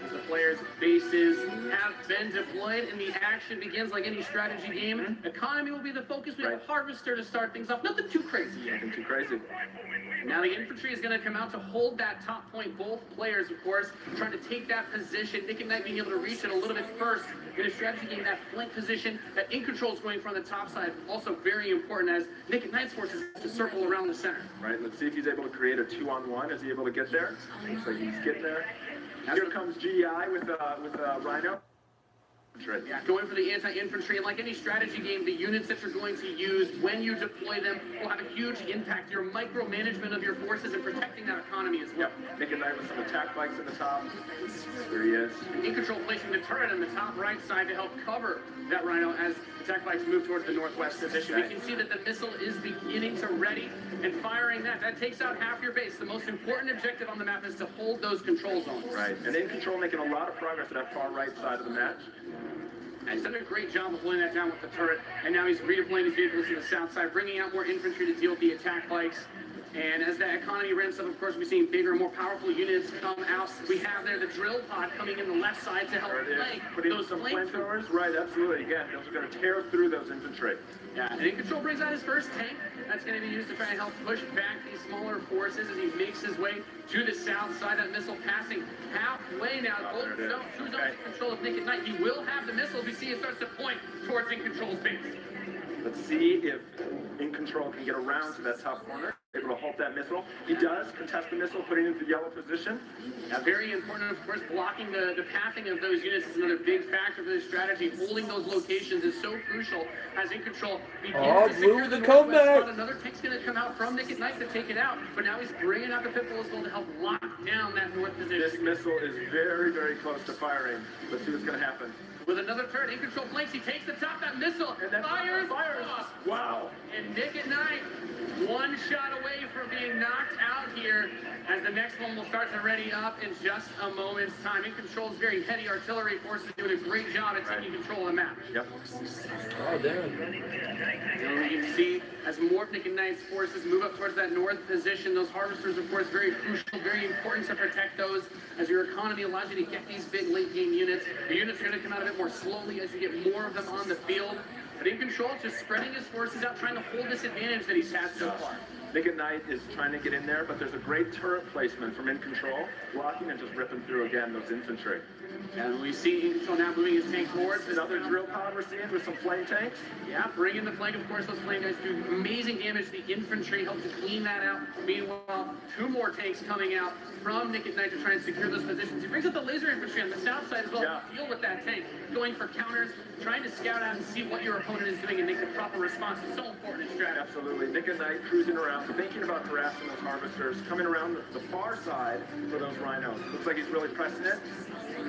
As the players' bases have been deployed, and the action begins like any strategy game. Economy will be the focus. We have a harvester to start things off. Nothing too crazy yet. Nothing too crazy. Now the infantry is going to come out to hold that top point. Both players, of course, trying to take that position. Nick and Knight being able to reach it a little bit first. In a strategy game, that flank position that In Control is going from the top side, also very important as Nick and Knight's forces to circle around the center. Right, let's see if he's able to create a 2-on-1. Is he able to get there? Looks like he's getting there. Here comes GEI with Rhino. Right. Yeah, going for the anti-infantry, and like any strategy game, the units that you're going to use when you deploy them will have a huge impact. Your micromanagement of your forces and protecting that economy as well. Yep, Nick and Knight with some attack bikes in the top. There he is. In Control placing the turret on the top right side to help cover that Rhino as attack bikes move towards the northwest position. We can see that the missile is beginning to ready and firing that. That takes out half your base. The most important objective on the map is to hold those control zones. Right, and In Control making a lot of progress at that far right side of the match. And he's done a great job of pulling that down with the turret. And now he's redeploying his vehicles to the south side, bringing out more infantry to deal with the attack bikes. And as that economy ramps up, of course, we're seeing bigger, more powerful units come out. We have there the drill pod coming in the left side to help flank those some flamethrowers. Right, absolutely. Again, those are going to tear through those infantry. Yeah, and In Control brings out his first tank. That's going to be used to try and help push back these smaller forces as he makes his way to the south side. That missile passing halfway now. Both two zones in control of Nick at Night. He will have the missile. We see it starts to point towards In Control's base. Let's see if In Control can get around to that top corner. able to halt that missile. He does contest the missile, putting it into the yellow position. Very important, of course, blocking the pathing of those units is another big factor for this strategy. Holding those locations is so crucial as In Control begins to secure the northwest spot. Another tank's going to come out from Nick at Night to take it out, but now he's bringing out the Pitbull as well to help lock down that north position. This missile is very, very close to firing. Let's see what's going to happen. With another turret, In Control flanks, he takes the top, that missile, and then fires. Wow. And Nick at Night, one shot away from being knocked out here, as the next one will start to ready up in just a moment's time. In Control's very heavy artillery forces doing a great job at taking control of the map. Yep. Oh, damn. And you can see as more of Nick and Knight's forces move up towards that north position, those harvesters, of course, very crucial, very important to protect those, as your economy allows you to get these big late game units. The units are going to come out a bit more slowly as you get more of them on the field. But In Control is just spreading his forces out, trying to hold this advantage that he's had so far. Nick at Night is trying to get in there, but there's a great turret placement from In Control, blocking and just ripping through again those infantry. And we see In Control now moving his tank towards another drill pod we're seeing with some flame tanks. Yeah, bring in the flank. Of course, those flame guys do amazing damage. The infantry help to clean that out. Meanwhile, two more tanks coming out from Nick at Night to try and secure those positions. He brings up the laser infantry on the south side as well to deal with that tank, going for counters, trying to scout out and see what your opponent is doing and make the proper response. It's so important in strategy. Absolutely. Nick at Night cruising around, thinking about harassing those harvesters, coming around the far side for those rhinos. Looks like he's really pressing it.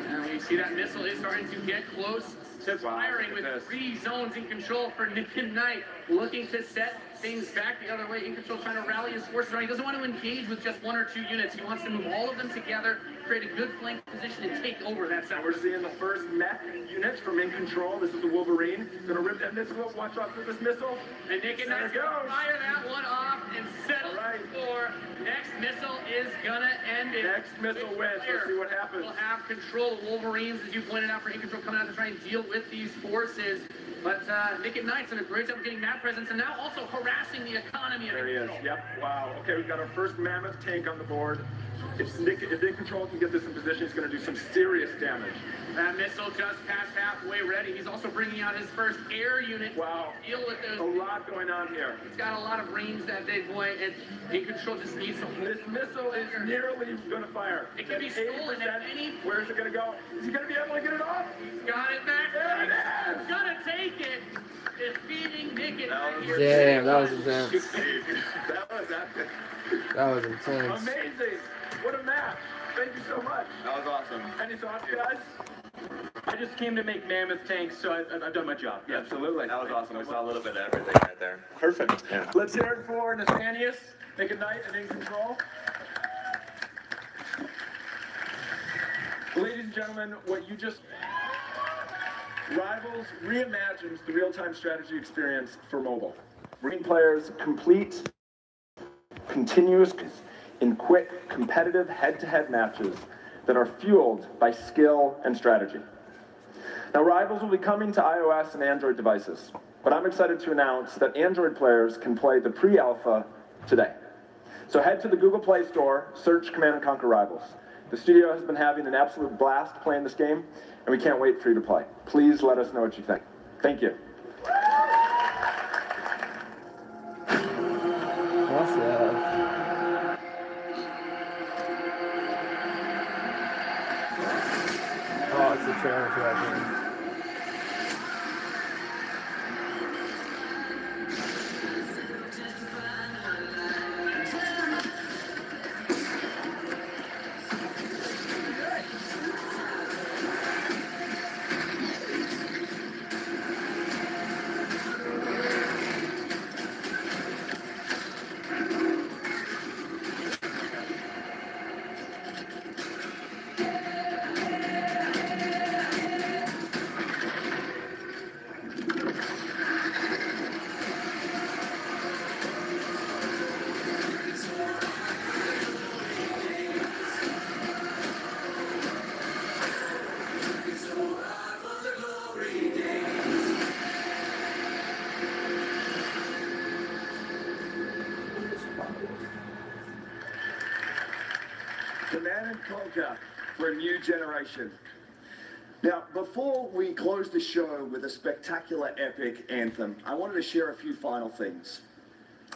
And we see that missile is starting to get close to firing with 3 zones In Control for Nick and Night, looking to set things back the other way. In Control trying to rally his forces around. He doesn't want to engage with just 1 or 2 units. He wants to move all of them together, create a good flank position, and take over that sector. We're seeing the first mech units from In Control. This is the Wolverine. Gonna rip that missile. Watch out for this missile. And Nick and Knight's gonna fire that one off and settle for next missile is gonna end it. Next missile wins. Let's see what happens. We'll have control. The Wolverines, as you pointed out, for In Control coming out to try and deal with these forces. But Nick at Night's done a great job of getting map presence and now also harassing the economy of There he In is. Control. Yep. Wow. Okay, we've got our first mammoth tank on the board. If In Control can get this in position, it's going to do some serious damage. That missile just passed halfway ready. He's also bringing out his first air unit to deal with those. A lot going on here. He's got a lot of range, that big boy, and In Control just needs to hold. This missile is nearly going to fire. It can be stolen at any. Where's it going to go? Is he going to be able to get it off? He's got it back. There it is. He's gonna take it. Defeating Nick at Night. Damn, that was intense. That was epic. That was intense. Amazing. What a match. Thank you so much. That was awesome. Any thoughts, guys? I just came to make mammoth tanks, so I've done my job. Yeah, absolutely. That was awesome. We saw a little bit of everything right there. Perfect. Yeah. Let's hear it for Nathanius, Nick at Night, and In Control. Ladies and gentlemen, what you just... Rivals reimagines the real-time strategy experience for mobile. Bringing players complete, continuous, in quick, competitive head-to-head matches that are fueled by skill and strategy. Now, Rivals will be coming to iOS and Android devices, but I'm excited to announce that Android players can play the pre-alpha today. So head to the Google Play Store, search Command & Conquer Rivals. The studio has been having an absolute blast playing this game, and we can't wait for you to play. Please let us know what you think. Thank you. What's that? Oh, it's the trailer for that game. Command & Conquer for a new generation. Now, before we close the show with a spectacular epic anthem, I wanted to share a few final things.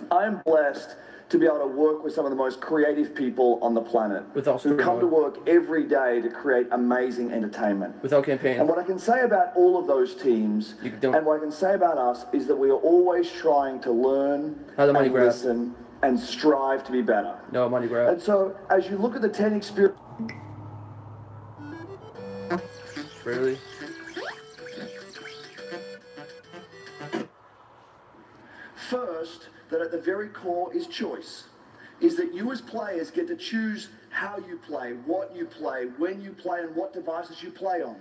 I am blessed to be able to work with some of the most creative people on the planet who come to work every day to create amazing entertainment. Without campaign. And what I can say about all of those teams and what I can say about us is that we are always trying to learn and listen and strive to be better. No money grab. And so as you look at the 10 experience... Really? First, that at the very core is choice. Is that you as players get to choose how you play, what you play, when you play, and what devices you play on.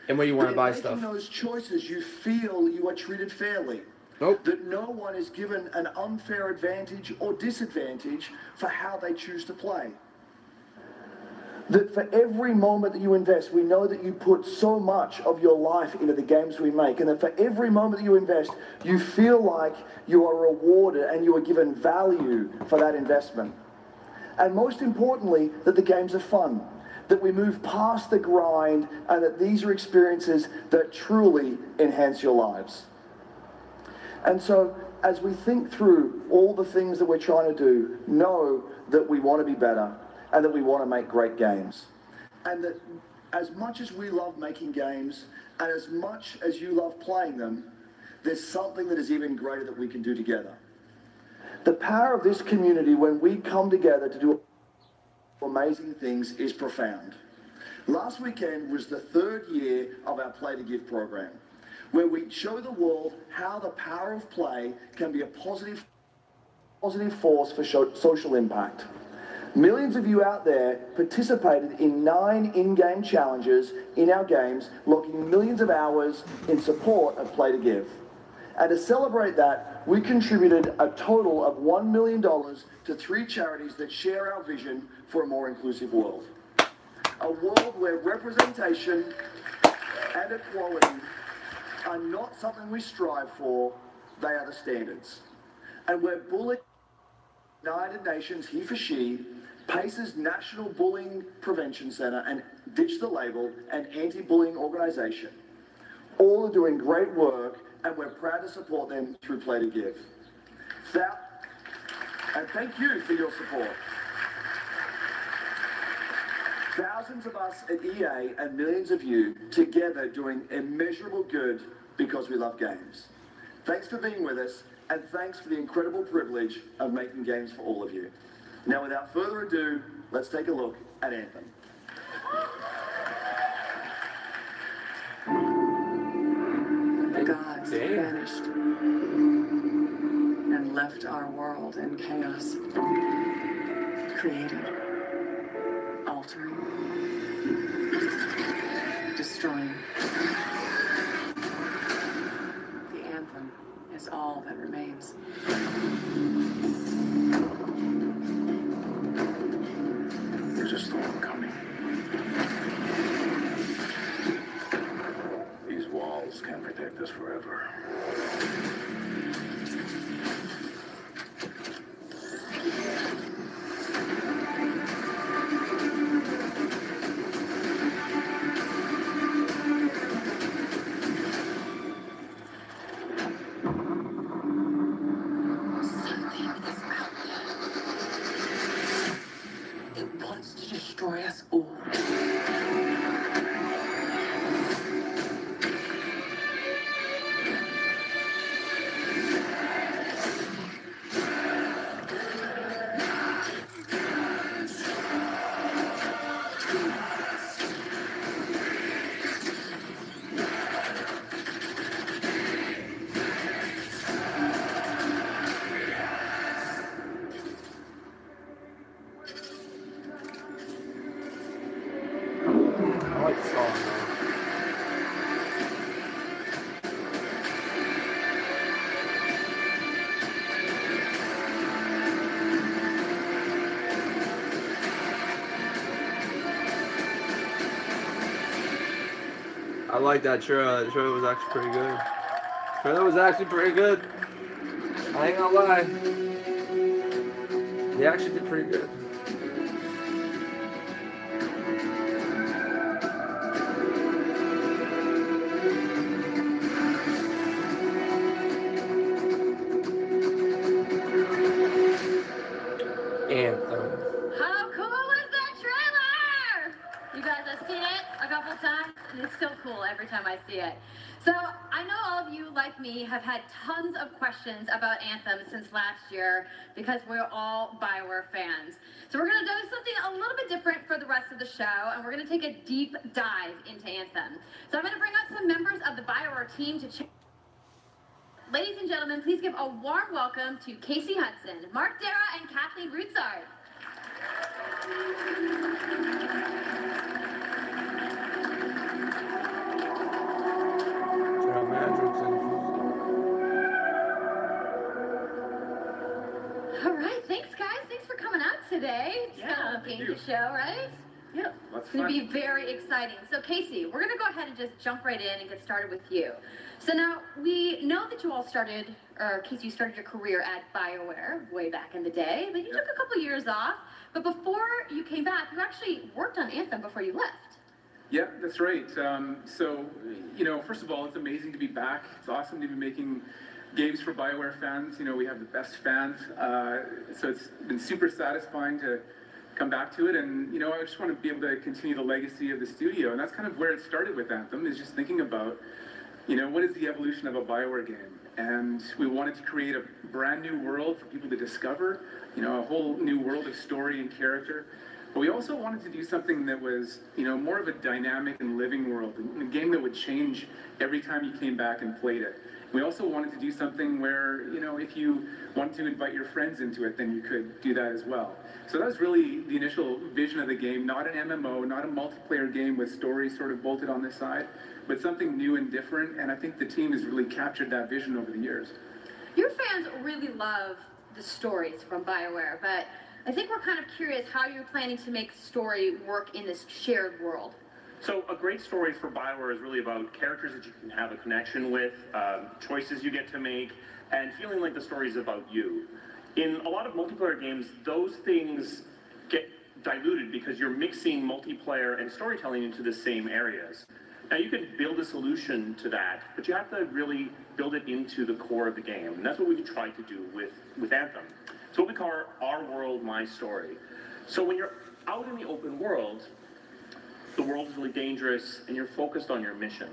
And where you want to buy making stuff. Those choices, you feel you are treated fairly. Nope. That no one is given an unfair advantage or disadvantage for how they choose to play. That for every moment that you invest, we know that you put so much of your life into the games we make, and that for every moment that you invest, you feel like you are rewarded and you are given value for that investment. And most importantly, that the games are fun, that we move past the grind, and that these are experiences that truly enhance your lives. And so, as we think through all the things that we're trying to do, know that we want to be better, and that we want to make great games. And that as much as we love making games, and as much as you love playing them, there's something that is even greater that we can do together. The power of this community when we come together to do amazing things is profound. Last weekend was the 3rd year of our Play to Give program, where we show the world how the power of play can be a positive force for social impact. Millions of you out there participated in 9 in-game challenges in our games, logging millions of hours in support of Play to Give. And to celebrate that, we contributed a total of $1 million to 3 charities that share our vision for a more inclusive world. A world where representation and equality are not something we strive for, they are the standards. And where United Nations, he for she, PACE's National Bullying Prevention Center, and Ditch the Label, an anti-bullying organization, all are doing great work, and we're proud to support them through Play to Give. And thank you for your support. Thousands of us at EA and millions of you together doing immeasurable good because we love games. Thanks for being with us, and thanks for the incredible privilege of making games for all of you. Now, without further ado, let's take a look at Anthem. The gods vanished and left our world in chaos. Creating, altering, destroying. The anthem is all that remains. There's a storm coming. These walls can't protect us forever. It wants to destroy us all. I like the song, though. I like that trailer. The trailer was actually pretty good. The trailer was actually pretty good. I ain't gonna lie. They actually did pretty good. smile every time I see it. So I know all of you, like me, have had tons of questions about Anthem since last year because we're all BioWare fans. So we're going to do something a little bit different for the rest of the show, and we're going to take a deep dive into Anthem. So I'm going to bring out some members of the BioWare team to check. Ladies and gentlemen, please give a warm welcome to Casey Hudson, Mark Dara, and Kathleen Rutzard. All right, thanks guys. Thanks for coming out today. It's kind of a game to show, right? Yep. It's going to be very exciting. So Casey, we're going to go ahead and just jump right in and get started with you. So now, we know that you all started, or Casey, you started your career at BioWare way back in the day, but you took a couple years off. But before you came back, you actually worked on Anthem before you left. Yeah, that's right. So, you know, first of all, it's amazing to be back. It's awesome to be making games for BioWare fans. You know, we have the best fans. So it's been super satisfying to come back to it. And, you know, I just want to be able to continue the legacy of the studio. And that's kind of where it started with Anthem, is just thinking about, you know, what is the evolution of a BioWare game? And we wanted to create a brand new world for people to discover, you know, a whole new world of story and character. But we also wanted to do something that was, you know, more of a dynamic and living world, a game that would change every time you came back and played it. We also wanted to do something where, you know, if you wanted to invite your friends into it, then you could do that as well. So that was really the initial vision of the game, not an MMO, not a multiplayer game with stories sort of bolted on the side, but something new and different, and I think the team has really captured that vision over the years. Your fans really love the stories from BioWare, but I think we're kind of curious how you're planning to make story work in this shared world. So a great story for BioWare is really about characters that you can have a connection with, choices you get to make, and feeling like the story is about you. In a lot of multiplayer games, those things get diluted because you're mixing multiplayer and storytelling into the same areas. Now you can build a solution to that, but you have to really build it into the core of the game. And that's what we've tried to do with Anthem. It's what we call our world, my story. So when you're out in the open world, the world is really dangerous and you're focused on your mission.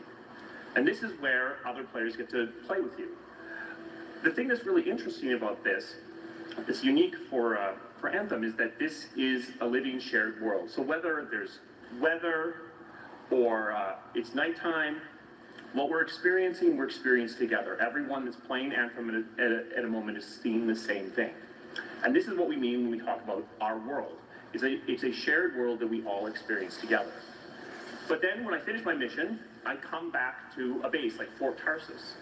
And this is where other players get to play with you. The thing that's really interesting about this, that's unique for Anthem, is that this is a living shared world. So whether there's weather or it's nighttime, what we're experiencing together. Everyone that's playing Anthem at a moment is seeing the same thing. And this is what we mean when we talk about our world. It's a shared world that we all experience together. But then when I finish my mission, I come back to a base like Fort Tarsus.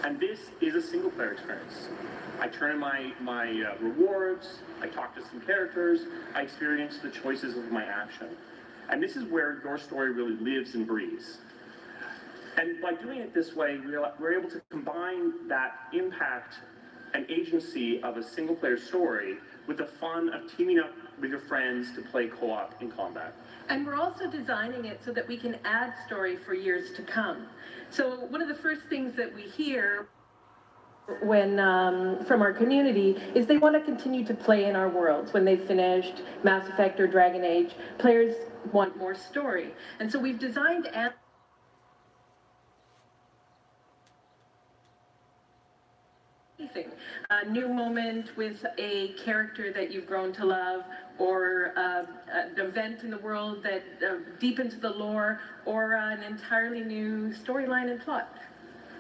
And this is a single player experience. I turn in my rewards, I talk to some characters, I experience the choices of my action. And this is where your story really lives and breathes. And by doing it this way, we're able to combine that impact and agency of a single player story with the fun of teaming up with your friends to play co-op in combat. And we're also designing it so that we can add story for years to come. So one of the first things that we hear when from our community is they want to continue to play in our worlds. When they've finished Mass Effect or Dragon Age, players want more story. And so we've designed a new moment with a character that you've grown to love, or an event in the world that deepens the lore, or an entirely new storyline and plot.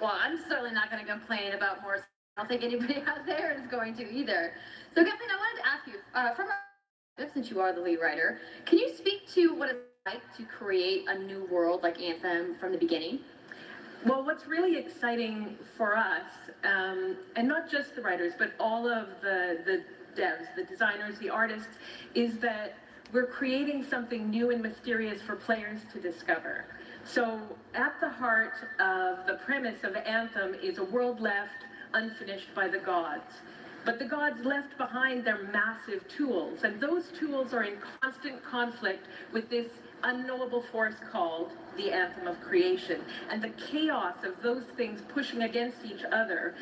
Well, I'm certainly not going to complain about more. I don't think anybody out there is going to either. So Kathleen, I wanted to ask you, from since you are the lead writer, can you speak to what it's like to create a new world like Anthem from the beginning? Well, what's really exciting for us, and not just the writers, but all of the devs, the designers, the artists, is that we're creating something new and mysterious for players to discover. So at the heart of the premise of Anthem is a world left unfinished by the gods. But the gods left behind their massive tools, and those tools are in constant conflict with this unknowable force called the anthem of creation. And the chaos of those things pushing against each other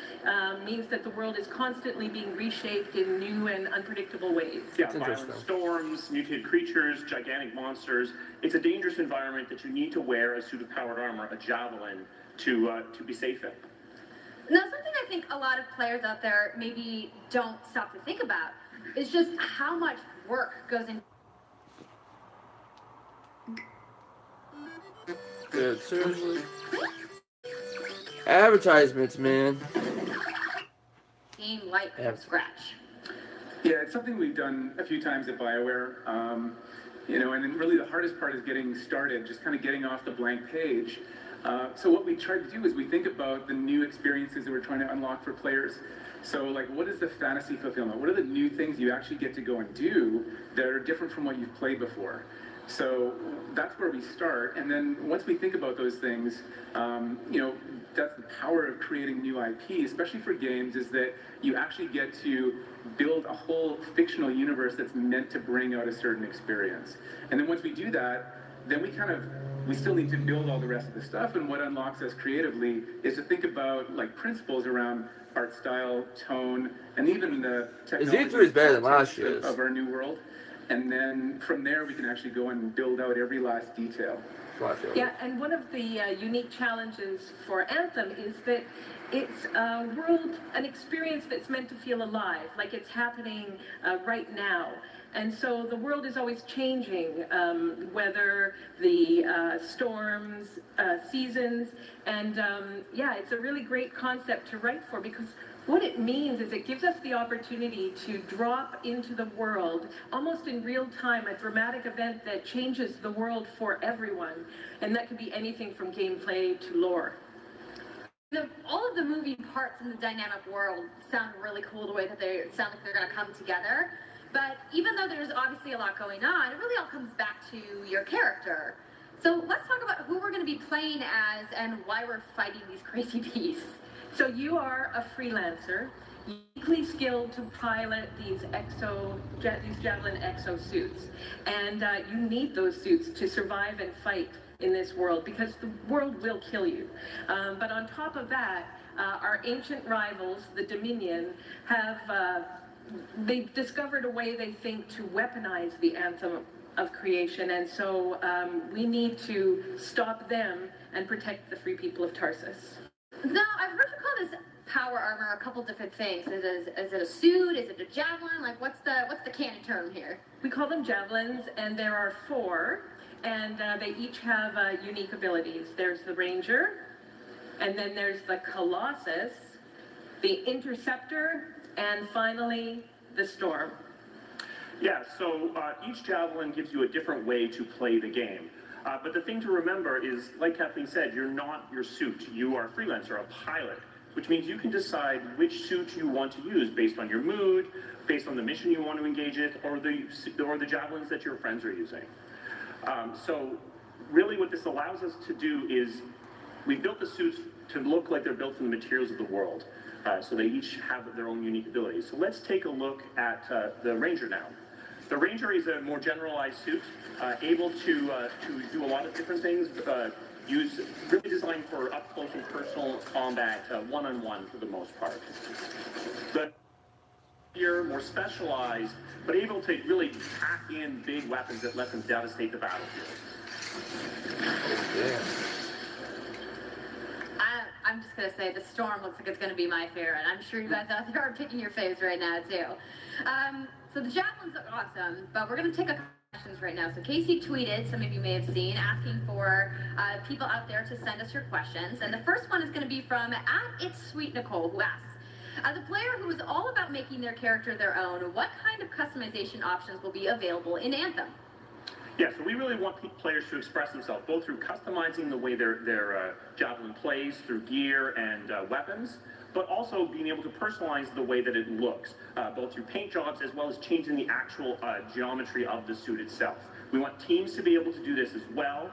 means that the world is constantly being reshaped in new and unpredictable ways. Yeah, violent storms, mutated creatures, gigantic monsters. It's a dangerous environment that you need to wear a suit of powered armor, a javelin, to be safe in. Now, something I think a lot of players out there maybe don't stop to think about is just how much work goes into. Dude, seriously? Advertisements, man. Game like from scratch. Yeah, it's something we've done a few times at BioWare. You know, and then really the hardest part is getting started, just kind of getting off the blank page. So what we try to do is we think about the new experiences that we're trying to unlock for players. So like, what is the fantasy fulfillment? What are the new things you actually get to go and do that are different from what you've played before? So that's where we start. And then once we think about those things, you know, that's the power of creating new IP, especially for games, is that you actually get to build a whole fictional universe that's meant to bring out a certain experience. And then once we do that, then we still need to build all the rest of the stuff. And what unlocks us creatively is to think about like principles around art style, tone, and even the technology Z3 is better than last year's. Of our new world. And then from there, we can actually go and build out every last detail. Yeah, and one of the unique challenges for Anthem is that it's a world, an experience that's meant to feel alive, like it's happening right now. And so the world is always changing, whether the storms, seasons, and yeah, it's a really great concept to write for, because what it means is it gives us the opportunity to drop into the world, almost in real time, a dramatic event that changes the world for everyone. And that could be anything from gameplay to lore. All of the moving parts in the dynamic world sound really cool, the way that they sound like they're going to come together. But even though there's obviously a lot going on, it really all comes back to your character. So let's talk about who we're going to be playing as and why we're fighting these crazy beasts. So you are a freelancer, uniquely skilled to pilot these Javelin exosuits. And you need those suits to survive and fight in this world, because the world will kill you. But on top of that, our ancient rivals, the Dominion, they've discovered a way, they think, to weaponize the Anthem of creation. And so we need to stop them and protect the free people of Tarsus. Now, I've heard you call this power armor a couple different things. Is it a suit? Is it a javelin? Like, what's the canon term here? We call them javelins, and there are 4, and they each have unique abilities. There's the Ranger, and then there's the Colossus, the Interceptor, and finally, the Storm. Yeah, so each javelin gives you a different way to play the game. But the thing to remember is, like Kathleen said, you're not your suit. You are a freelancer, a pilot, which means you can decide which suit you want to use based on your mood, based on the mission you want to engage in, or the javelins that your friends are using. So really what this allows us to do is we built the suits to look like they're built from the materials of the world. So they each have their own unique abilities. So let's take a look at the Ranger now. The Ranger is a more generalized suit, able to do a lot of different things, really designed for up-close and personal combat, one-on-one for the most part. The Ranger, more specialized, but able to really pack in big weapons that let them devastate the battlefield. Yeah. I'm just going to say the Storm looks like it's going to be my favorite. I'm sure you guys out there are picking your faves right now, too. So the javelins look awesome, but we're going to take a couple questions right now. So Casey tweeted, some of you may have seen, asking for people out there to send us your questions. And the first one is going to be from @It'sSweetNicole, who asks, as a player who is all about making their character their own, what kind of customization options will be available in Anthem? Yeah, so we really want players to express themselves, both through customizing the way their javelin plays, through gear and weapons, but also being able to personalize the way that it looks, both through paint jobs as well as changing the actual geometry of the suit itself. We want teams to be able to do this as well.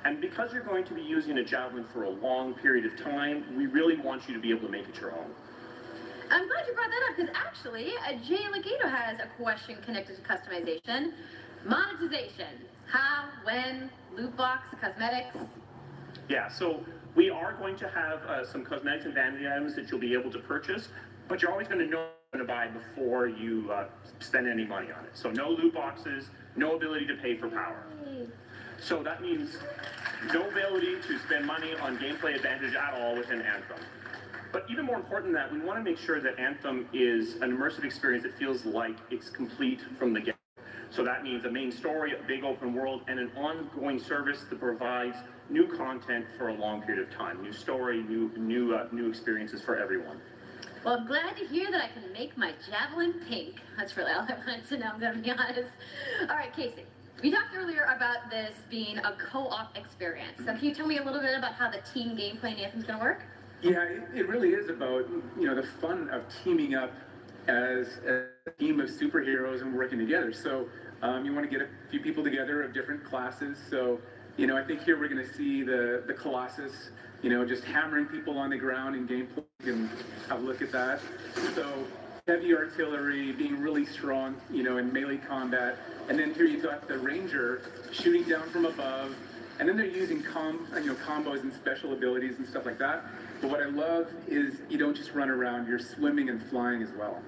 And because you're going to be using a javelin for a long period of time, we really want you to be able to make it your own. I'm glad you brought that up, because actually, Jay Legato has a question connected to customization. Monetization. How, when, loot box, cosmetics? Yeah, so we are going to have some cosmetics and vanity items that you'll be able to purchase, but you're always going to know what to buy before you spend any money on it. So no loot boxes, no ability to pay for power. So that means no ability to spend money on gameplay advantage at all within Anthem. But even more important than that, we want to make sure that Anthem is an immersive experience that feels like it's complete from the get. So that means a main story, a big open world, and an ongoing service that provides new content for a long period of time. New story, new experiences for everyone. Well, I'm glad to hear that I can make my javelin pink. That's really all I wanted to know, I'm going to be honest. All right, Casey. We talked earlier about this being a co-op experience. So can you tell me a little bit about how the team gameplay in Anthem's going to work? Yeah, it really is about, the fun of teaming up as a team of superheroes and working together. So you want to get a few people together of different classes. So, I think here we're going to see the Colossus, just hammering people on the ground in gameplay. You can have a look at that. So heavy artillery, being really strong, in melee combat. And then here you've got the Ranger shooting down from above. And then they're using combos and special abilities and stuff like that. But what I love is you don't just run around, you're swimming and flying as well.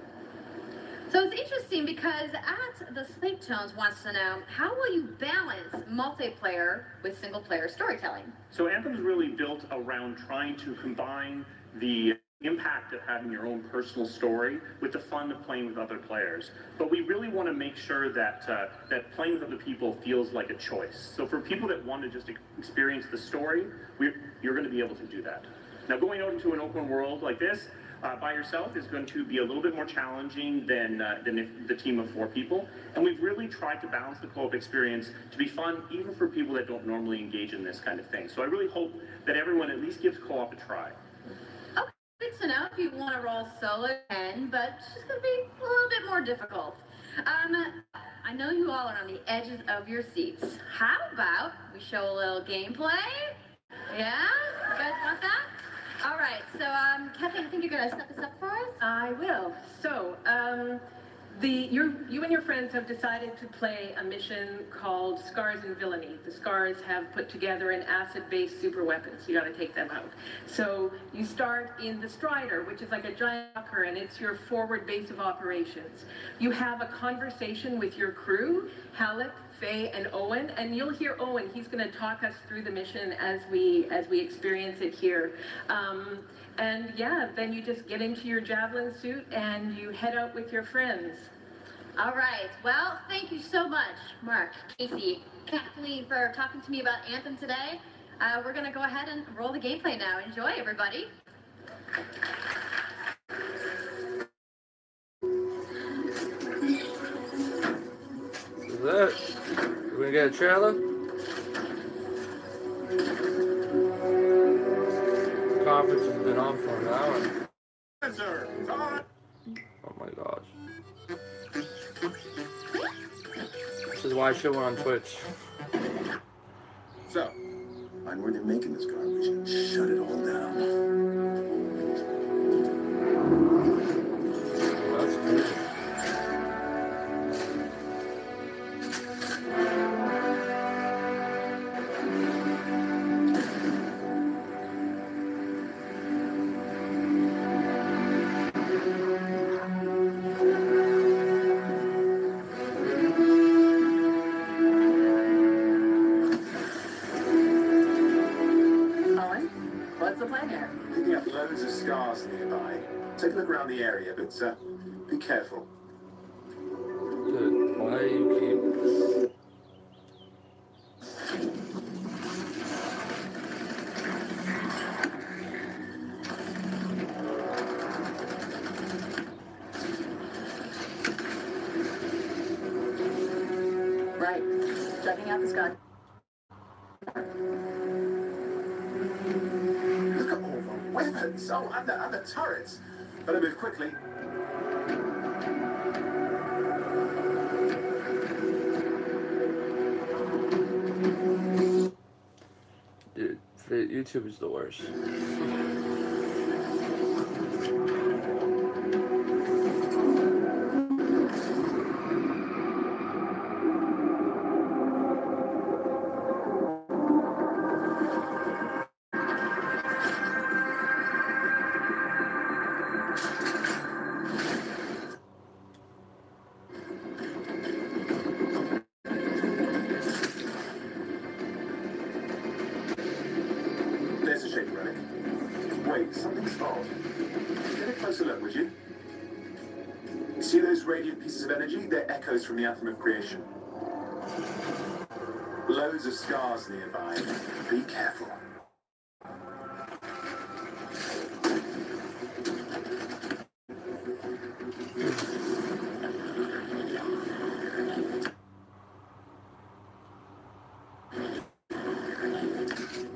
So it's interesting because at the Sleep Tones wants to know, how will you balance multiplayer with single-player storytelling? So Anthem's really built around trying to combine the impact of having your own personal story with the fun of playing with other players. But we really want to make sure that that playing with other people feels like a choice. So for people that want to just experience the story, you're going to be able to do that. Now, going out into an open world like this by yourself is going to be a little bit more challenging than if the team of 4 people. And we've really tried to balance the co-op experience to be fun, even for people that don't normally engage in this kind of thing. So I really hope that everyone at least gives co-op a try. Okay, good to know if you want to roll solo again, but it's just going to be a little bit more difficult. I know you all are on the edges of your seats. How about we show a little gameplay? Yeah? You guys want that? All right, so Kathy, I think you're going to set this up for us? I will. So, you and your friends have decided to play a mission called Scars and Villainy. The Scars have put together an acid-based super weapon, so you got to take them out. So you start in the Strider, which is like a giant bunker, and it's your forward base of operations. You have a conversation with your crew, Halleck, Faye, and Owen, and you'll hear Owen. He's going to talk us through the mission as we experience it here. And yeah, then you just get into your javelin suit and you head out with your friends. All right. Well, thank you so much, Mark, Casey, Kathleen, for talking to me about Anthem today. We're going to go ahead and roll the gameplay now. Enjoy, everybody. Is that? We're going to get a trailer? Conference has been on for an hour. Oh my gosh. This is why I should went on Twitch. So, find where they're making this garbage and shut it all down. That's good. Nearby. Take a look around the area, but be careful. Dude, why do you keep... Right. Checking out the sky. Look at all the weapons. Oh, and the turrets. Better move quickly. Dude, YouTube is the worst. control. Get a closer look, would you? See those radiant pieces of energy? They're echoes from the Anthem of Creation. Loads of scars nearby. Be careful.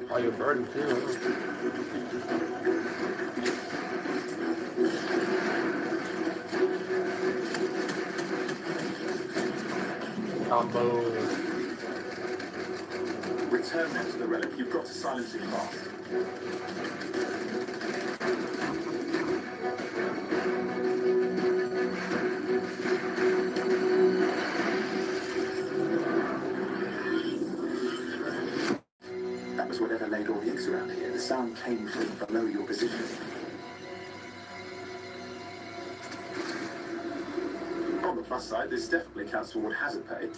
Oh, you're burdened too. Combo. Return them to the relic. You've got to silence it fast. That was whatever laid all the eggs around here. The sound came from below your position. On the plus side, this definitely counts toward hazard pay.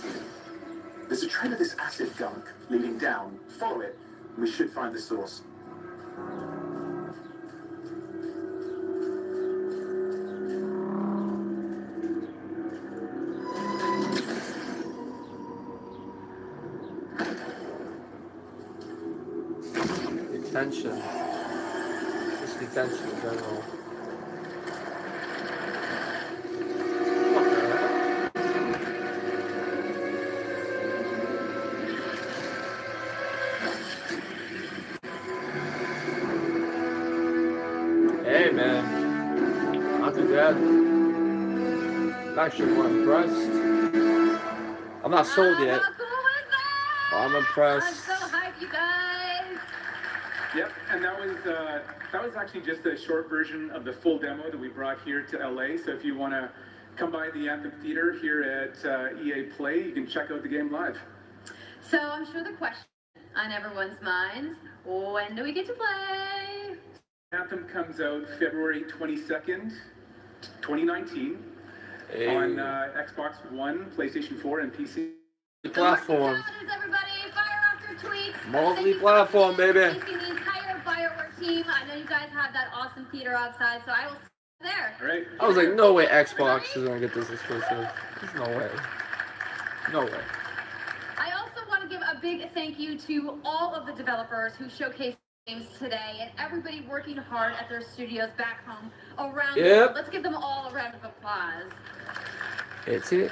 There's a trail of this acid gunk leading down. Follow it, and we should find the source. Detention. Just detention in general. Hey man, not too bad. I'm actually more impressed. I'm not sold yet, but I'm impressed. I'm so hyped, you guys. Yep, and that was actually just a short version of the full demo that we brought here to LA. So if you want to come by the Anthem Theater here at EA Play, you can check out the game live. So I'm sure the question on everyone's minds, when do we get to play? Anthem comes out February 22nd, 2019 on Xbox One, PlayStation 4, and PC. Platform. Everybody, fire off your tweets. Multi-platform, baby. Facing the entire Firework team. I know you guys have that awesome theater outside, so I will see you there. All right. I was like, no way Xbox is gonna get this exclusive. There's no way. No way. I also want to give a big thank you to all of the developers who showcased games today and everybody working hard at their studios back home around the world. Let's give them all a round of applause. It's it.